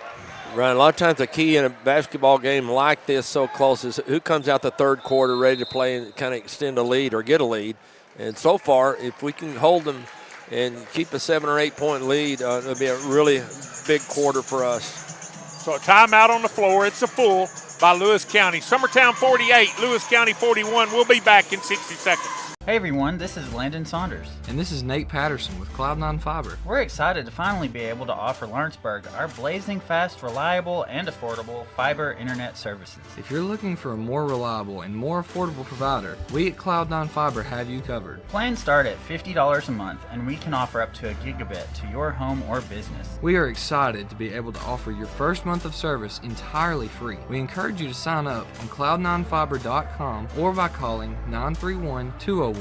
Right, a lot of times the key in a basketball game like this so close is who comes out the third quarter ready to play and kind of extend a lead or get a lead. And so far, if we can hold them and keep a 7 or 8 point lead, it'll be a really big quarter for us. So a timeout on the floor. It's a full by Lewis County. Summertown 48, Lewis County 41. We'll be back in 60 seconds. Hey everyone, this is Landon Saunders. And this is Nate Patterson with Cloud9 Fiber. We're excited to finally be able to offer Lawrenceburg our blazing fast, reliable, and affordable fiber internet services. If you're looking for a more reliable and more affordable provider, we at Cloud9 Fiber have you covered. Plans start at $50 a month, and we can offer up to a gigabit to your home or business. We are excited to be able to offer your first month of service entirely free. We encourage you to sign up on cloud9fiber.com or by calling 931-201-9098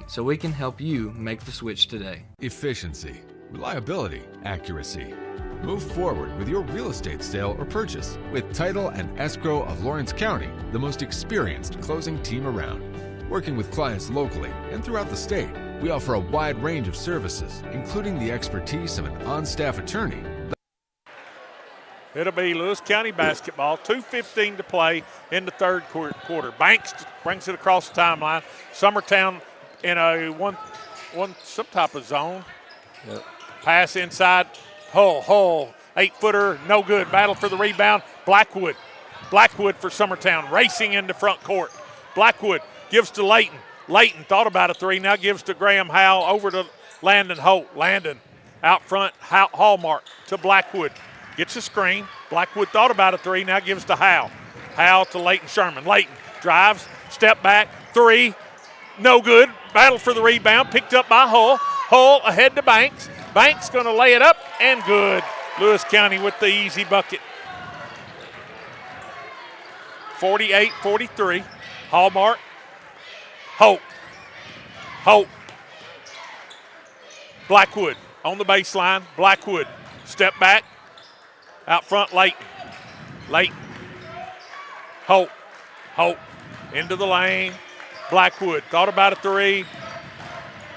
so we can help you make the switch today. Efficiency, reliability, accuracy. Move forward with your real estate sale or purchase with Title and Escrow of Lawrence County, the most experienced closing team around. Working with clients locally and throughout the state, we offer a wide range of services, including the expertise of an on-staff attorney. It'll be Lewis County basketball, 2:15 to play in the third quarter. Banks brings it across the timeline. Summertown in a one some type of zone. Yep. Pass inside. Hull, 8-footer, no good. Battle for the rebound. Blackwood for Summertown, racing into front court. Blackwood gives to Leighton. Leighton thought about a three, now gives to Graham Howell, over to Landon Holt. Landon out front, Hallmark to Blackwood. Gets a screen. Blackwood thought about a three, now gives to Howell. Howell to Leighton Sherman. Leighton drives, step back, three, no good. Battle for the rebound, picked up by Hull. Hull ahead to Banks. Banks going to lay it up, and good. Lewis County with the easy bucket. 48-43. Hallmark. Holt. Blackwood on the baseline. Blackwood, step back. Out front, Leighton. Holt. Into the lane. Blackwood thought about a three.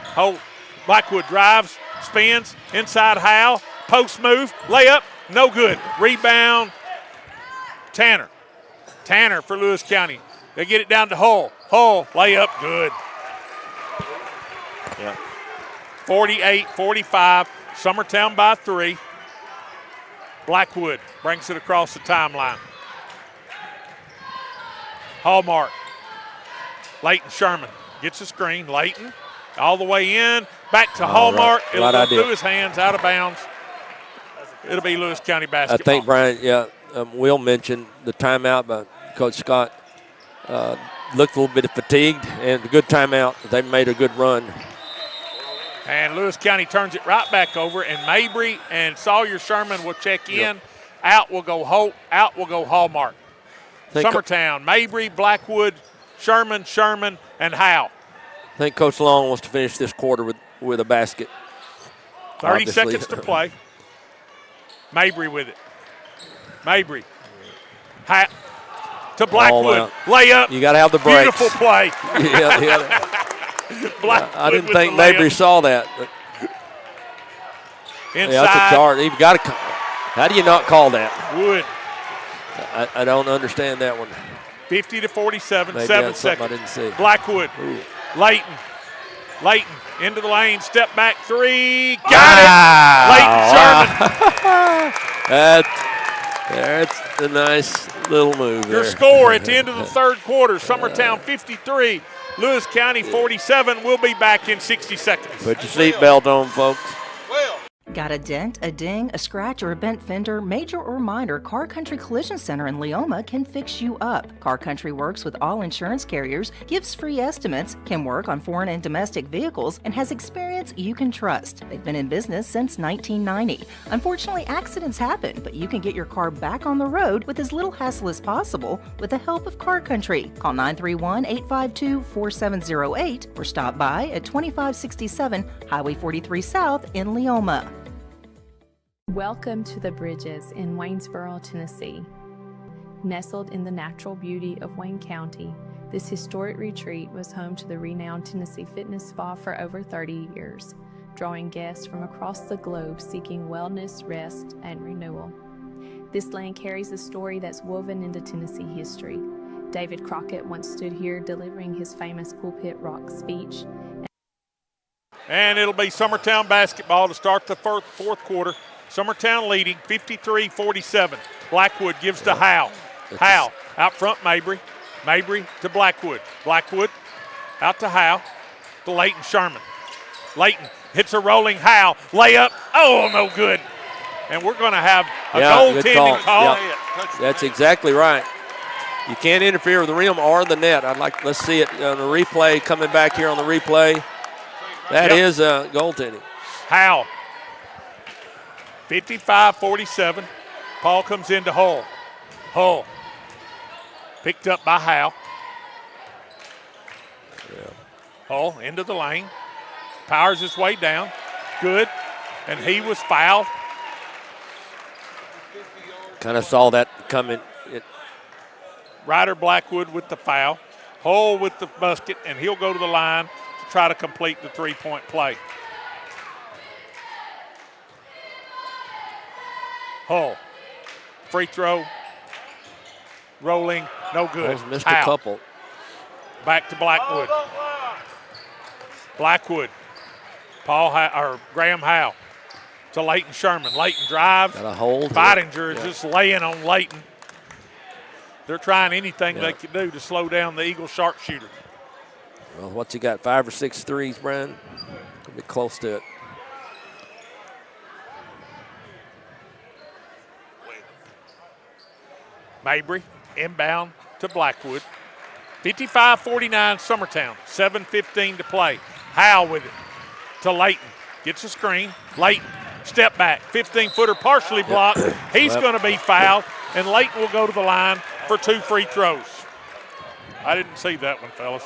Holt. Blackwood drives, spins, inside Howell. Post move, layup, no good. Rebound, Tanner for Lewis County. They get it down to Hull. Layup, good. Yeah. 48-45. Summertown by 3. Blackwood brings it across the timeline. Hallmark. Leighton Sherman gets a screen. Leighton all the way in. Back to Hallmark. Right. It'll go through his hands, out of bounds. It'll be Lewis County basketball. I think, Brian, Will mentioned the timeout, but Coach Scott looked a little bit fatigued, and a good timeout. They made a good run. And Lewis County turns it right back over, and Mabry and Sawyer Sherman will check in. Yep. Out will go Holt. Out will go Hallmark. Summertown, Mabry, Blackwood, Sherman, and Howe. I think Coach Long wants to finish this quarter with a basket. 30 obviously. seconds to play. Mabry with it. Mabry. To Blackwood. Layup. You got to have the breaks. Beautiful play. I didn't think Mabry saw that. But inside. Yeah, that's a charge. You've got to. How do you not call that? Wood. I don't understand that one. 50-47, Maybe 7 seconds. I didn't see. Blackwood. Ooh. Leighton into the lane, step back three, got it. Leighton Sherman. That's a nice little move there. Your score at the end of the third quarter, Summertown 53, Lewis County 47. We'll be back in 60 seconds. Put your seatbelt on, folks. Got a dent, a ding, a scratch, or a bent fender? Major or minor, Car Country Collision Center in Leoma can fix you up. Car Country works with all insurance carriers, gives free estimates, can work on foreign and domestic vehicles, and has experience you can trust. They've been in business since 1990. Unfortunately, accidents happen, but you can get your car back on the road with as little hassle as possible with the help of Car Country. Call 931-852-4708 or stop by at 2567 Highway 43 South in Leoma. Welcome to the Bridges in Waynesboro, Tennessee. Nestled in the natural beauty of Wayne County, this historic retreat was home to the renowned Tennessee Fitness Spa for over 30 years, drawing guests from across the globe seeking wellness, rest, and renewal. This land carries a story that's woven into Tennessee history. David Crockett once stood here delivering his famous Pulpit Rock speech. And it'll be Summertown basketball to start the fourth quarter. Summertown leading 53-47. Blackwood gives to Howe. Howe out front, Mabry. Mabry to Blackwood. Blackwood out to Howe. To Leighton Sherman. Leighton hits a rolling Howe. Layup. Oh, no good. And we're going to have a goaltending call. Yep. That's exactly right. You can't interfere with the rim or the net. Let's see it on the replay, coming back here on the replay. That is goaltending. Howe. 55-47. Paul comes into Hull. Hull. Picked up by Howe. Yeah. Hull into the lane. Powers his way down. Good. And he was fouled. Kind of saw that coming. Ryder Blackwood with the foul. Hull with the basket, and he'll go to the line to try to complete the three-point play. Hull. Free throw. Rolling. No good. Missed a couple. Back to Blackwood. Blackwood. Graham Howe to Leighton Sherman. Leighton drives. Got a hold. Feidinger is just laying on Leighton. They're trying anything they can do to slow down the Eagle sharpshooter. Well, what's he got, 5 or 6 threes, Brian? Could be close to it. Mabry inbound to Blackwood. 55-49 Summertown. 7:15 to play. Howe with it to Leighton. Gets a screen. Leighton, step back. 15-footer partially blocked. He's going to be fouled, and Leighton will go to the line for 2 free throws. I didn't see that one, fellas.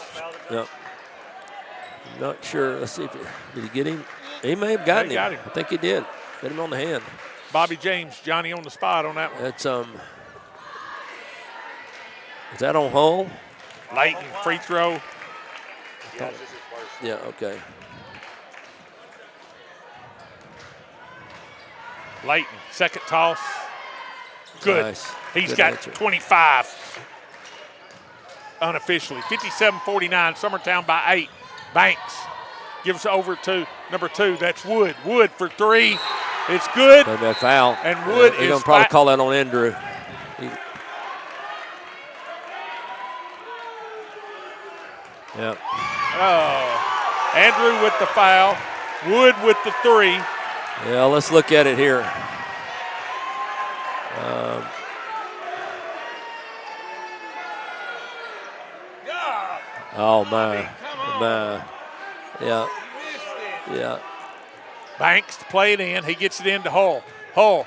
Yep. Not sure. Let's see if did he get him? He may have gotten him. Got him. I think he did. Got him on the hand. Bobby James, Johnny on the spot on that one. That's is that on Hull? Leighton, free throw. Yeah, okay. Leighton, second toss. Good. Nice. He's Good got answer. 25 unofficially. 57-49, Summertown by 8. Banks gives over to number 2. That's Wood. Wood for 3. It's good. Maybe a foul. And Wood they're is going to probably call that on Andrew. Yeah. Oh, Andrew with the foul. Wood with the 3. Yeah, let's look at it here. Oh, my. Yeah. Banks to play it in. He gets it into Hull. Hull.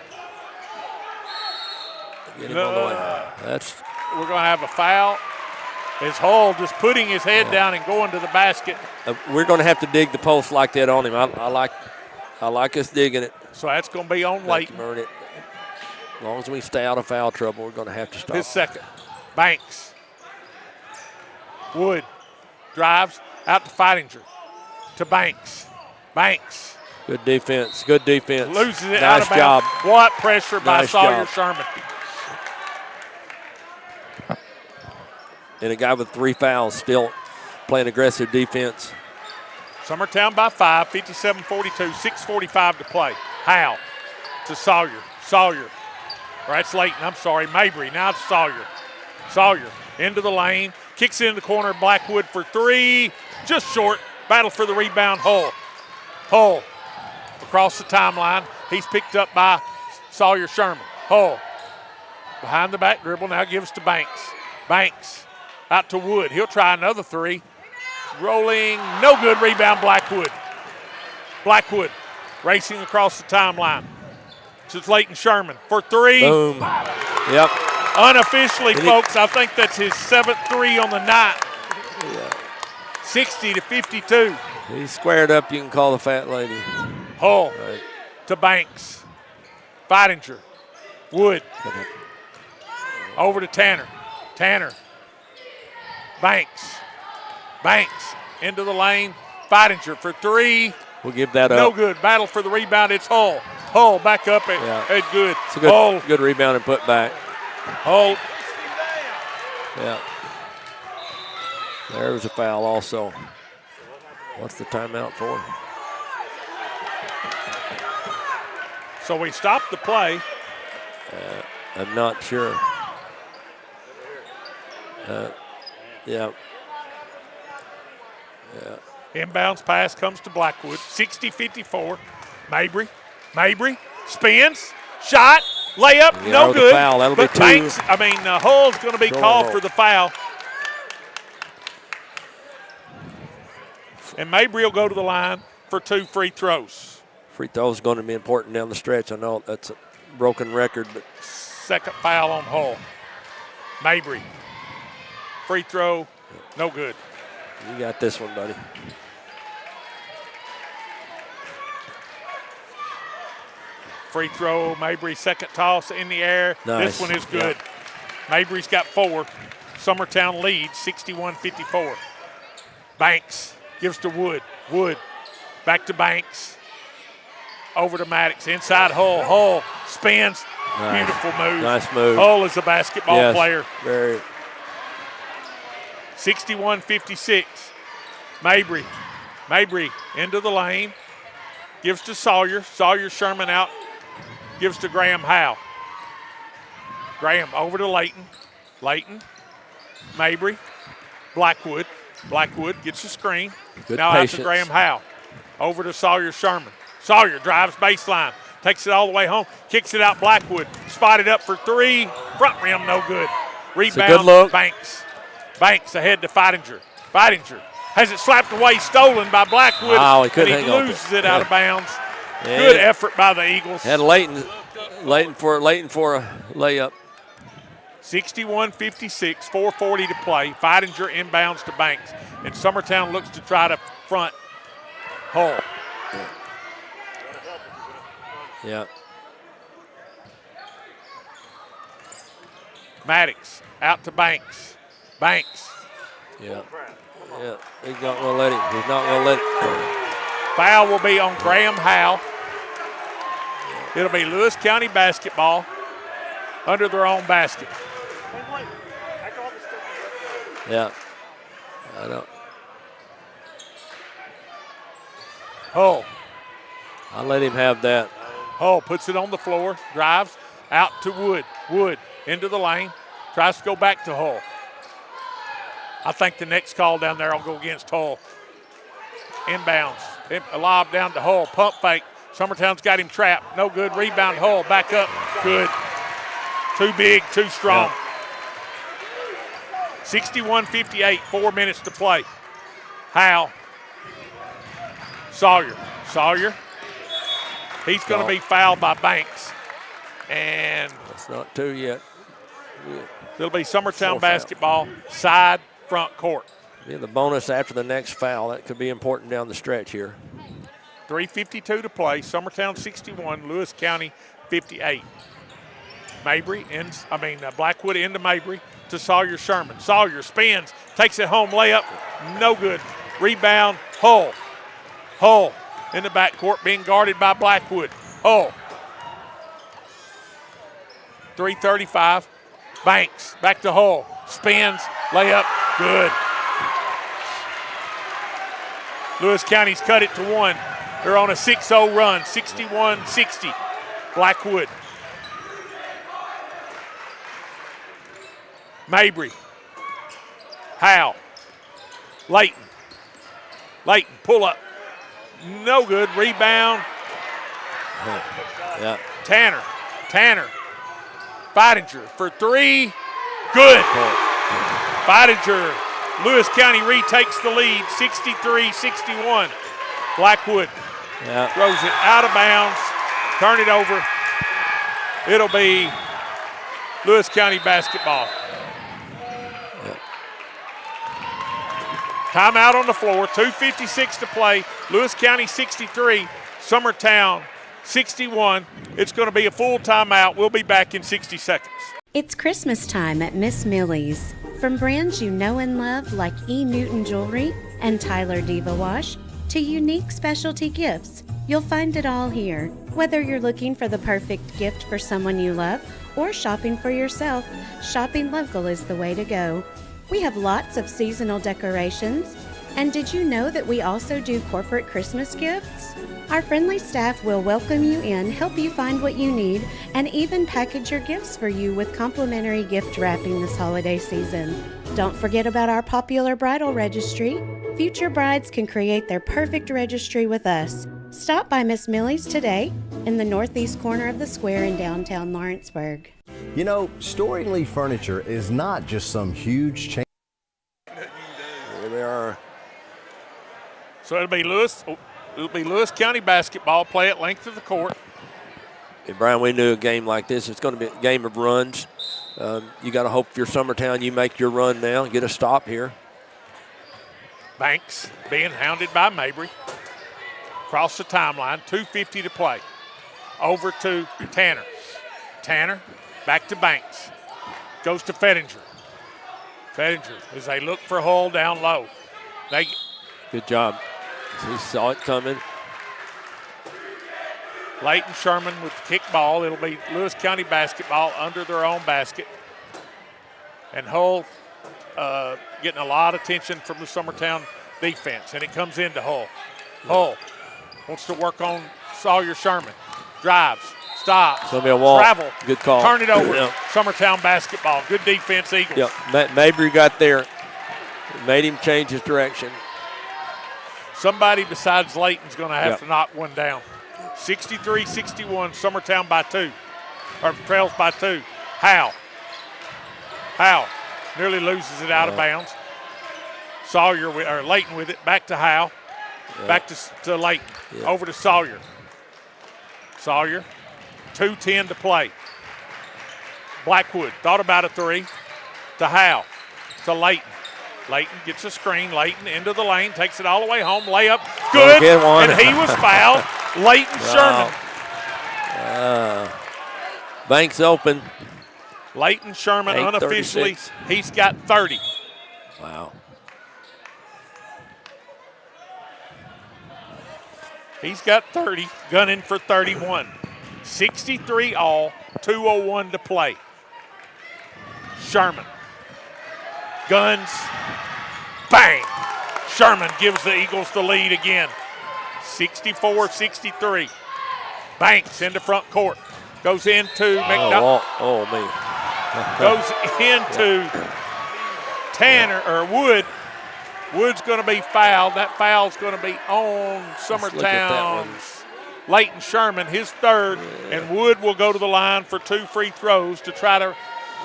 Get him on the way. We're going to have a foul. It's Hull just putting his head down and going to the basket. We're going to have to dig the post like that on him. I like us digging it. So that's going to be on Leighton. Earn it. As long as we stay out of foul trouble, we're going to have to stop. His second. Banks. Wood drives out to Feidinger. To Banks. Banks. Good defense. Good defense. Loses it nice out of bounds. job. What pressure by Nice Sawyer job. Sherman. And a guy with 3 fouls still playing aggressive defense. Summertown by 5, 57-42, 6:45 to play. Howe to Sawyer. Sawyer. Or that's Leighton, I'm sorry. Mabry, now it's Sawyer. Sawyer into the lane, kicks it in the corner. Blackwood for 3, just short. Battle for the rebound, Hull. Hull across the timeline. He's picked up by Sawyer Sherman. Hull behind the back dribble, now gives to Banks. Banks out to Wood. He'll try another 3. Rolling, no good. Rebound, Blackwood. Blackwood racing across the timeline. It's Leighton Sherman for 3. Boom. Yep. Unofficially, folks, I think that's his 7th 3 on the night. Yeah. 60-52. He's squared up. You can call the fat lady. Hull to Banks. Feidinger. Wood. Over to Tanner. Tanner. Banks. Banks into the lane. Feidinger for three. We'll give that No up. good. Battle for the rebound. It's Hull. Hull back up at good. It's a good rebound and put back. Hull. Yeah. There was a foul also. What's the timeout for? So we stopped the play. I'm not sure. Yeah. Inbounds pass comes to Blackwood. 60-54. Mabry spins. Shot. Layup. No the good. Foul. That'll but be two. Banks, Hull's going to be called for the foul. And Mabry will go to the line for 2 free throws. Free throw is going to be important down the stretch. I know that's a broken record, but Second foul on Hull. Mabry. Free throw. No good. you got this one, buddy. Free throw, Mabry, second toss in the air. Nice. This one is good. Mabry's got 4. Summertown leads 61-54. Banks gives to Wood. Wood back to Banks. Over to Maddox. Inside Hull. Hull spins. Nice. Beautiful move. Nice move. Hull is a basketball player. Very. 61-56. Mabry into the lane. Gives to Sawyer. Sawyer Sherman out. Gives to Graham Howe. Graham over to Layton. Layton. Mabry. Blackwood. Blackwood gets the screen. Good now patience. out to Graham Howe. Over to Sawyer Sherman. Sawyer drives baseline. Takes it all the way home. Kicks it out Blackwood. Spotted up for 3. Front rim no good. Rebound good look. Banks. Banks ahead to Feidinger. Feidinger has it slapped away, stolen by Blackwood. Wow, he couldn't and hang on to loses it. it out of bounds. Yeah. Good effort by the Eagles. Had Layton for a layup. 61-56, 4:40 to play. Feidinger inbounds to Banks. And Summertown looks to try to front Hull. Yeah. Maddox out to Banks. Banks. Yeah. He's not going to let it. He's not going to let it. Foul will be on Graham Howe. It'll be Lewis County basketball under their own basket. Yeah. I don't. Hull. I'll let him have that. Hull puts it on the floor, drives out to Wood. Wood into the lane, tries to go back to Hull. I think the next call down there will go against Hull. Inbounds, a lob down to Hull, pump fake. Summertown's got him trapped. No good. Rebound Hull, back up. Good. Too big, too strong. 61-58, 4 minutes to play. Howe. Sawyer. He's going to be fouled by Banks. And that's not 2 yet. It'll be Summertown basketball, side, front court. Yeah, the bonus after the next foul. That could be important down the stretch here. 3:52 to play. Summertown 61, Lewis County 58. Blackwood into Mabry to Sawyer Sherman. Sawyer spins, takes it home, layup, no good. Rebound, Hull. Hull in the backcourt being guarded by Blackwood. Hull. 3:35. Banks back to Hull. Spins, layup, good. Lewis County's cut it to 1. They're on a 6-0 run, 61-60. Blackwood. Mabry. Howe. Layton, pull up. No good. Rebound. Yeah. Tanner. Feidinger for 3. Good. Feidinger. Lewis County retakes the lead, 63-61. Blackwood throws it out of bounds. Turn it over. It'll be Lewis County basketball. Timeout on the floor, 2:56 to play. Lewis County 63, Summertown 61. It's going to be a full timeout. We'll be back in 60 seconds. It's Christmas time at Miss Millie's. From brands you know and love like E. Newton Jewelry and Tyler Diva Wash to unique specialty gifts, you'll find it all here. Whether you're looking for the perfect gift for someone you love or shopping for yourself, shopping local is the way to go. We have lots of seasonal decorations. And did you know that we also do corporate Christmas gifts? Our friendly staff will welcome you in, help you find what you need, and even package your gifts for you with complimentary gift wrapping this holiday season. Don't forget about our popular bridal registry. Future brides can create their perfect registry with us. Stop by Miss Millie's today in the northeast corner of the square in downtown Lawrenceburg. You know, Storing Lee Furniture is not just some huge chain. Here they are. So it'll be Lewis County basketball, play at length of the court. And Brian, we knew a game like this, it's going to be a game of runs. You got to hope if you're Summertown, you make your run now, get a stop here. Banks being hounded by Mabry. Across the timeline, 2:50 to play. Over to Tanner. Tanner back to Banks. Goes to Fettinger. Fettinger as they look for Hull down low. Good job. He saw it coming. Leighton Sherman with the kick ball. It'll be Lewis County basketball under their own basket. And Hull getting a lot of attention from the Summertown defense, and it comes into Hull. Hull wants to work on Sawyer Sherman. Drives, stops, It's going to be a walk. Travel. Good call. Turn it over. Yep. Summertown basketball. Good defense, Eagles. Yep. Mabry got there. Made him change his direction. Somebody besides Leighton's going to have to knock one down. 63-61, Summertown by 2. Or trails by 2. Howe nearly loses it out of bounds. Leighton with it. Back to Howe. Back to Leighton. Over to Sawyer. Sawyer, 2:10 to play. Blackwood thought about a three. To Howe. To Leighton. Leighton gets a screen. Leighton into the lane, takes it all the way home. Layup, good. And he was fouled. Leighton Sherman. Banks open. Leighton Sherman unofficially, 8:36. he's got 30. Wow. He's got 30, gunning for 31. 63 all, 2:01 to play. Sherman. Guns. Bang. Sherman gives the Eagles the lead again. 64-63. Banks into front court. Goes into McDonald. Oh, me. Goes into Tanner or Wood. Wood's going to be fouled. That foul's going to be on Summertown's Leighton Sherman, his third, and Wood will go to the line for 2 free throws to try to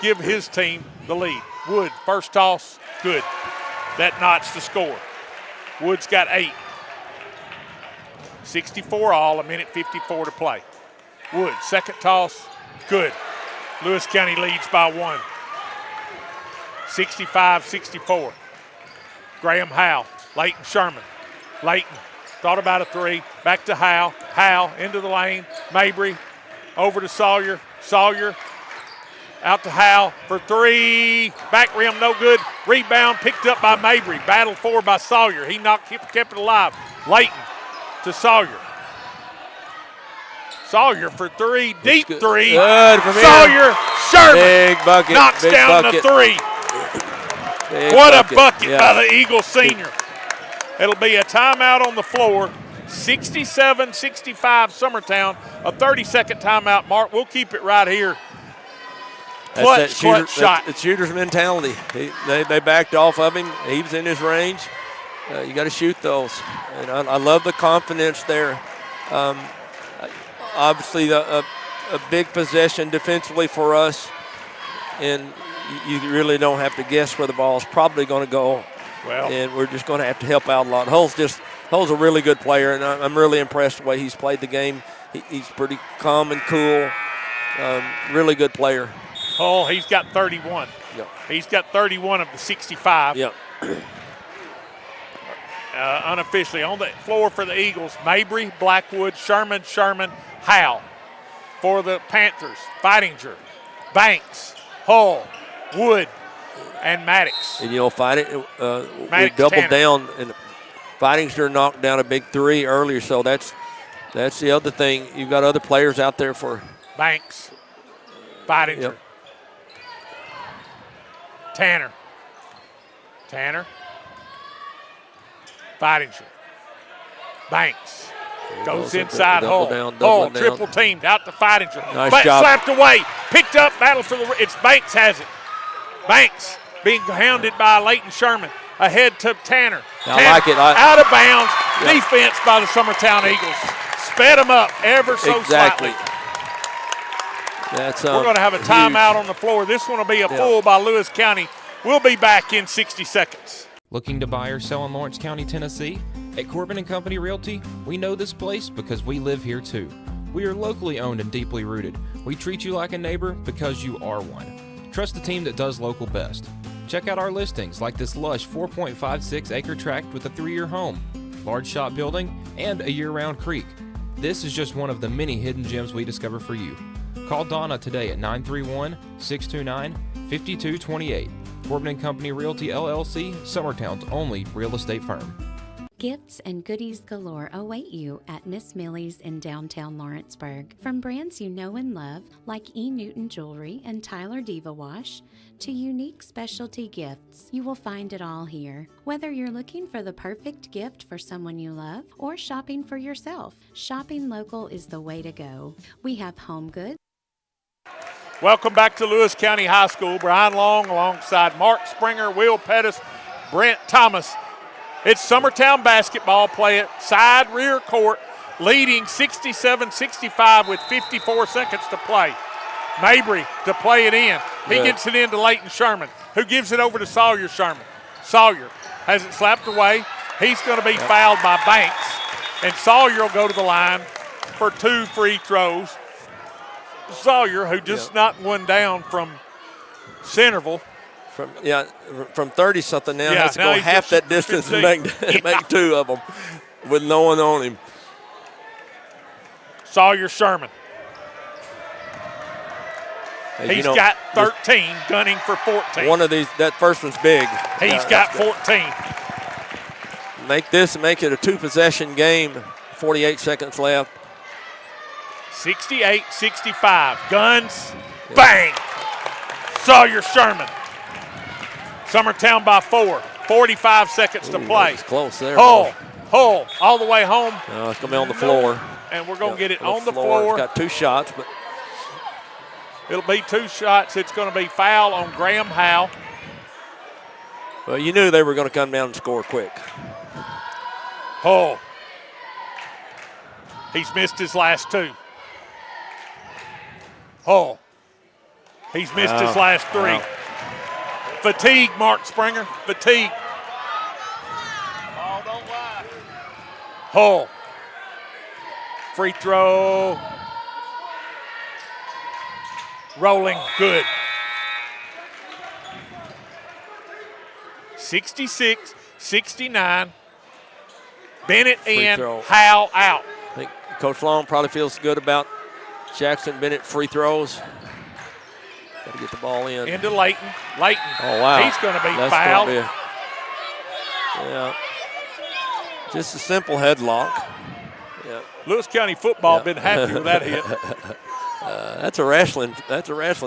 give his team the lead. Wood, first toss, good. That notched the score. Wood's got 8. 64 all, 1:54 to play. Wood, second toss, good. Lewis County leads by 1. 65-64. Graham Howe, Leighton Sherman. Leighton thought about a three, back to Howe. Howe into the lane, Mabry over to Sawyer. Sawyer out to Howe for 3. Back rim, no good. Rebound picked up by Mabry. Battled for by Sawyer. He kept it alive. Leighton to Sawyer. Sawyer for 3, deep 3. Good from Sawyer Sherman big bucket, knocks big down bucket. the 3. What a bucket by the Eagle senior. It'll be a timeout on the floor. 67-65 Summertown. A 30-second timeout, Mark. We'll keep it right here. Clutch shot. It's shooter's mentality. They backed off of him. He was in his range. You got to shoot those. And I love the confidence there. Obviously, a big possession defensively for us. And you really don't have to guess where the ball is probably going to go. Well, and we're just going to have to help out a lot. Hull's a really good player, and I'm really impressed with the way he's played the game. He's pretty calm and cool. Really good player. Hull, he's got 31. Yep. He's got 31 of the 65. Yep. Unofficially on the floor for the Eagles, Mabry, Blackwood, Sherman, Howe. For the Panthers, Feidinger, Banks, Hull, Wood, and Maddox. And, we Maddox, doubled Tanner. down, and Fightinger knocked down a big 3 earlier, so that's the other thing. You've got other players out there for Banks, Fightinger. Yep. Tanner, Fightinger, Banks. Goes inside double Hull. down, Hull double down. triple teamed out to Fightinger. Nice But job. slapped away. Picked up, battle for the. It's Banks has it. Banks being hounded by Leighton Sherman. Ahead to Tanner. I like it. Out of bounds. Yep. Defense by the Summertown Eagles. Sped them up ever so Exactly. slightly. That's We're going to have a huge. timeout on the floor. This one will be a full by Lewis County. We'll be back in 60 seconds. Looking to buy or sell in Lawrence County, Tennessee? At Corbin & Company Realty, we know this place because we live here too. We are locally owned and deeply rooted. We treat you like a neighbor because you are one. Trust the team that does local best. Check out our listings like this lush 4.56 acre tract with a 3-year home, large shop building, and a year-round creek. This is just one of the many hidden gems we discover for you. Call Donna today at 931-629-5228. Corbin & Company Realty LLC, Summertown's only real estate firm. Gifts and goodies galore await you at Miss Millie's in downtown Lawrenceburg. From brands you know and love, like E. Newton Jewelry and Tyler Diva Wash, to unique specialty gifts, you will find it all here. Whether you're looking for the perfect gift for someone you love or shopping for yourself, shopping local is the way to go. We have home goods. Welcome back to Lewis County High School. Brian Long alongside Mark Springer, Will Pettis, Brent Thomas. It's Summertown basketball, play it side rear court, leading 67-65 with 54 seconds to play. Mabry to play it in. He gets it into Leighton Sherman, who gives it over to Sawyer Sherman. Sawyer has it slapped away. He's going to be fouled by Banks, and Sawyer will go to the line for 2 free throws. Sawyer, who just knocked one down from Centerville. From 30-something now, has to go he's half that distance and make 2 of them with no one on him. Sawyer Sherman. As He's got 13, gunning for 14. One of these, that first one's big. He's got 14. Make it a 2-possession game. 48 seconds left. 68-65. Guns, bang. Sawyer Sherman. Summertown by 4. 45 seconds to play. It's close there. Hull all the way home. No, it's going to be on the floor. And we're going to get it on the floor. It's got 2 shots, but it'll be 2 shots. It's going to be foul on Graham Howe. Well, you knew they were going to come down and score quick. Hull. He's missed his last 2. Hull. He's missed his last 3. Wow. Fatigue, Mark Springer. Fatigue. Hull. Free throw. Rolling, good. 66-69. Bennett in, throw. Howe out. I think Coach Long probably feels good about Jackson Bennett free throws. Got to get the ball in. Into Leighton. Leighton. Oh, wow. He's going to be That's fouled. gonna be just a simple headlock. Yeah. Lewis County football been happy with that hit. That's a wrestling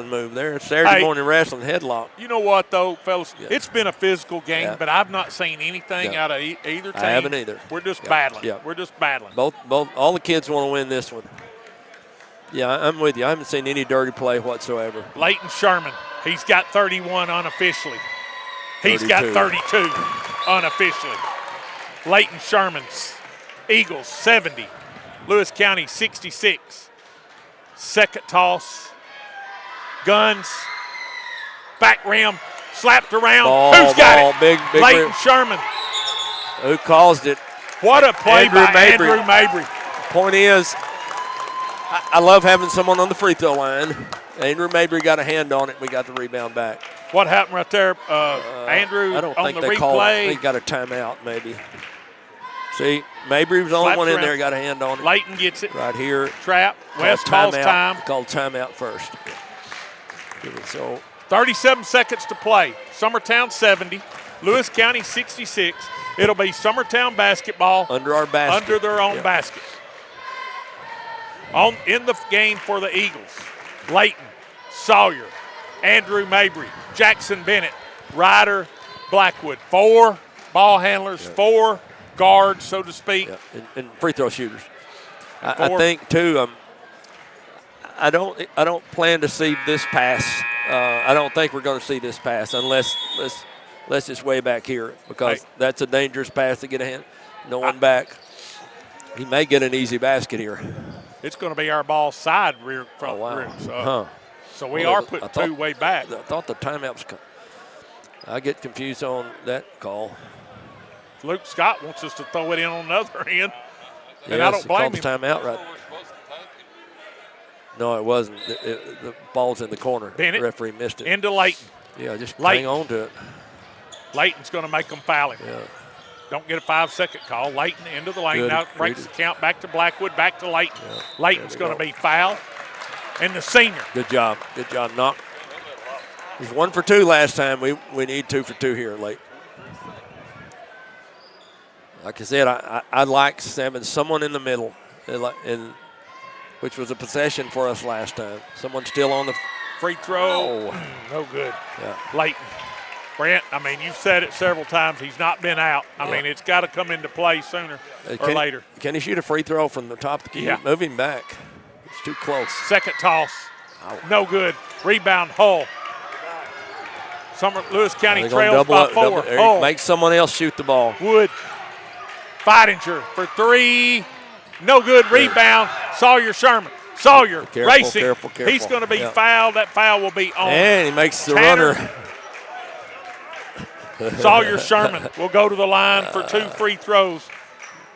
move there. It's Saturday morning wrestling headlock. You know what, though, fellas? It's been a physical game, but I've not seen anything out of either team. I haven't either. We're just battling. Yeah. We're just battling. Both, all the kids want to win this one. Yeah, I'm with you. I haven't seen any dirty play whatsoever. Leighton Sherman, he's got 31 unofficially. He's 32. got 32 unofficially. Leighton Sherman's Eagles 70, Lewis County 66. Second toss. Guns. Back rim. Slapped around. Who's got it? Big Leighton rim. Sherman. Who caused it? What a play by Andrew Mabry. Point is, I love having someone on the free throw line. Andrew Mabry got a hand on it. We got the rebound back. What happened right there? Andrew I don't on think the they replay. called it. They got a timeout maybe. See, Mabry was the only one in there got a hand on it. Leighton gets it. Right here. Trap. West calls time. Called timeout first. So 37 seconds to play. Summertown 70, Lewis County 66. It'll be Summertown basketball under our basket, under their own basket. In the game for the Eagles, Layton, Sawyer, Andrew Mabry, Jackson Bennett, Ryder, Blackwood. 4 ball handlers, 4 guards, so to speak. And free throw shooters. I think, too, I don't plan to see this pass. I don't think we're going to see this pass unless it's way back here, because that's a dangerous pass to get a hand. No one back. He may get an easy basket here. It's going to be our ball side rear front rim. So we are putting 2 way back. I thought the timeout was coming. I get confused on that call. Luke Scott wants us to throw it in on the other end. And yes, I don't blame him. Timeout right. No, it wasn't. The ball's in the corner. Bennett, the referee missed it. Into Layton. Yeah, just Layton. hang on to it. Layton's going to make them foul him. Yeah. Don't get a 5-second call. Layton into the lane. Good. Now breaks the count back to Blackwood, back to Layton. Yeah. Layton's going to be fouled. And the senior. Good job. Good job, Knock. He was 1 for 2 last time. We need 2 for 2 here late. Like I said, I like having someone in the middle, which was a possession for us last time. Someone still on the free throw. No good. Yeah. Layton. Brent, I mean, you've said it several times. He's not been out. I mean, it's got to come into play sooner or later. Can he shoot a free throw from the top of the key? Yeah. Move him back. It's too close. Second toss. No good. Rebound, Hull. Lewis County trails by 4. Make someone else shoot the ball. Wood. Fidinger for 3. No good. Rebound. Sawyer Sherman. Sawyer racing. Careful. He's going to be fouled. That foul will be on. And he makes the Tanner. runner. Sawyer Sherman will go to the line for 2 free throws.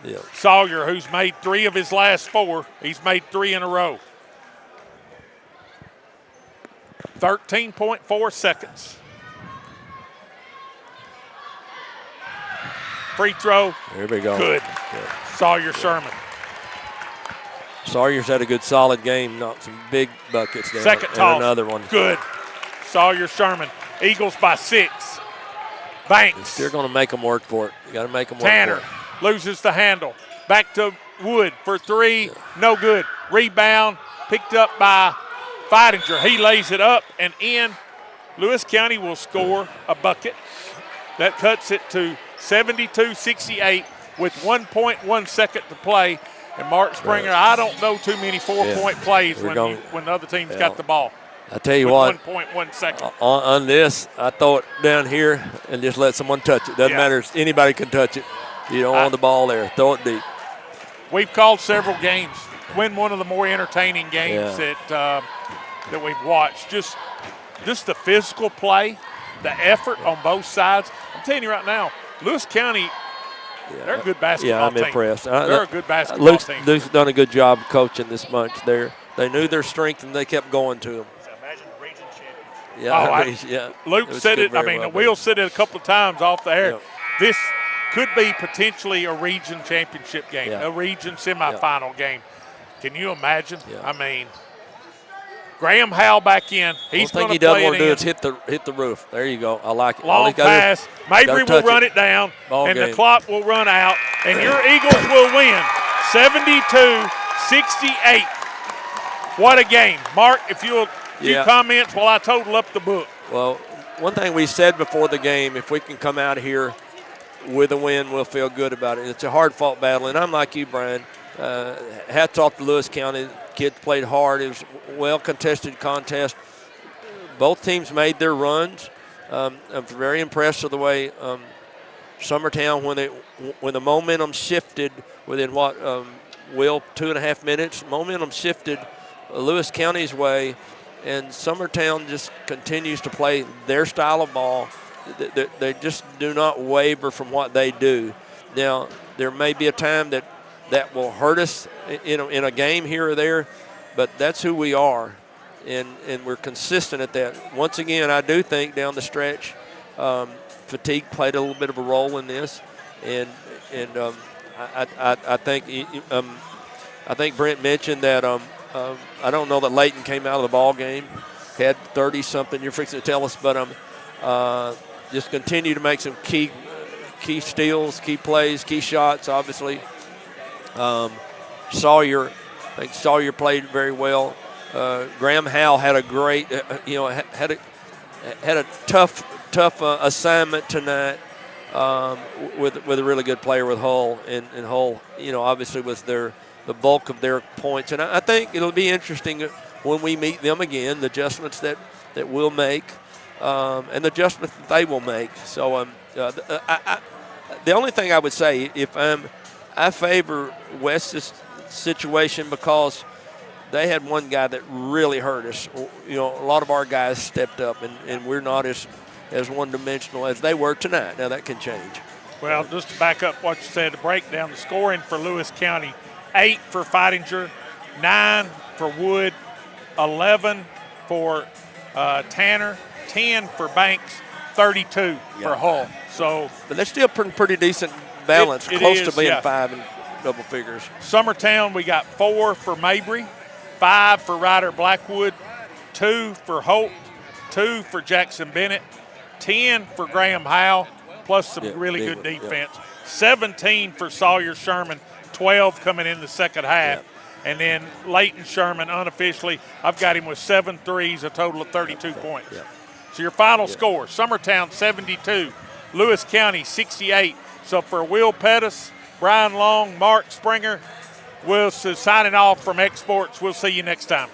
Yeah. Sawyer, who's made 3 of his last 4, he's made 3 in a row. 13.4 seconds. Free throw. There we go. Good. Sawyer Sherman. Sawyer's had a good solid game, knocked some big buckets down. Second and toss. Another one. Good. Sawyer Sherman. Eagles by 6. Banks. You're going to make them work for it. You got to make them work Tanner for it. loses the handle. Back to Wood for 3. No good. Rebound picked up by Fidinger. He lays it up and in. Lewis County will score a bucket. That cuts it to 72-68 with 1.1 second to play. And Mark Springer, I don't know too many 4-point plays when the other team's got the ball. I tell you what, 1.1 second. On this, I throw it down here and just let someone touch it. Doesn't matter. Anybody can touch it. You don't want the ball there. Throw it deep. We've called several games. Win one of the more entertaining games that we've watched. Just the physical play, the effort on both sides. I'm telling you right now, Lewis County, they're a good basketball team. Yeah, I'm impressed. They're a good basketball team. Luke's done a good job coaching this bunch there. They knew their strength and they kept going to them. Imagine region champions. Yeah, Luke said it. I mean, the wheel said it a couple of times off the air. Yeah. This could be potentially a region championship game, a region semifinal game. Can you imagine? I mean, Graham Howell back in. He's going to play it in. One thing he doesn't want to do is hit the roof. There you go. I like it. Long pass. Mabry will run it down, and the clock will run out, and your Eagles will win 72-68. What a game. Mark, if you'll few comments while I total up the book. Well, one thing we said before the game, if we can come out here with a win, we'll feel good about it. It's a hard-fought battle, and I'm like you, Brian. Hats off to Lewis County. Kids played hard. It was a well-contested contest. Both teams made their runs. I'm very impressed with the way Summertown, when the momentum shifted within 2.5 minutes, momentum shifted Lewis County's way, and Summertown just continues to play their style of ball. They just do not waver from what they do. Now, there may be a time that will hurt us in a game here or there, but that's who we are, and we're consistent at that. Once again, I do think down the stretch, fatigue played a little bit of a role in this, and I think Brent mentioned that I don't know that Layton came out of the ball game. had 30-something. You're fixing to tell us, but just continue to make some key steals, key plays, key shots, obviously. Sawyer, I think Sawyer played very well. Graham Howell had a great, had a tough assignment tonight with a really good player with Hull, and Hull, obviously was the bulk of their points. And I think it'll be interesting when we meet them again, the adjustments that we'll make and the adjustments that they will make. So the only thing I would say, I favor West's situation because they had one guy that really hurt us. A lot of our guys stepped up, and we're not as one-dimensional as they were tonight. Now, that can change. Well, just to back up what you said, to break down the scoring for Lewis County, 8 for Feidinger, 9 for Wood, 11 for Tanner, 10 for Banks, 32 for Hull. So, but that's still pretty decent balance, close to being 5 in double figures. Summertown, we got 4 for Mabry, 5 for Ryder Blackwood, 2 for Holt, 2 for Jackson Bennett, 10 for Graham Howell, plus some really good defense. 17 for Sawyer Sherman, 12 coming in the second half. And then Leighton Sherman, unofficially, I've got him with 7 threes, a total of 32 points. So your final score, Summertown 72, Lewis County 68. So for Will Pettis, Brian Long, Mark Springer, we'll signing off from Exports. We'll see you next time.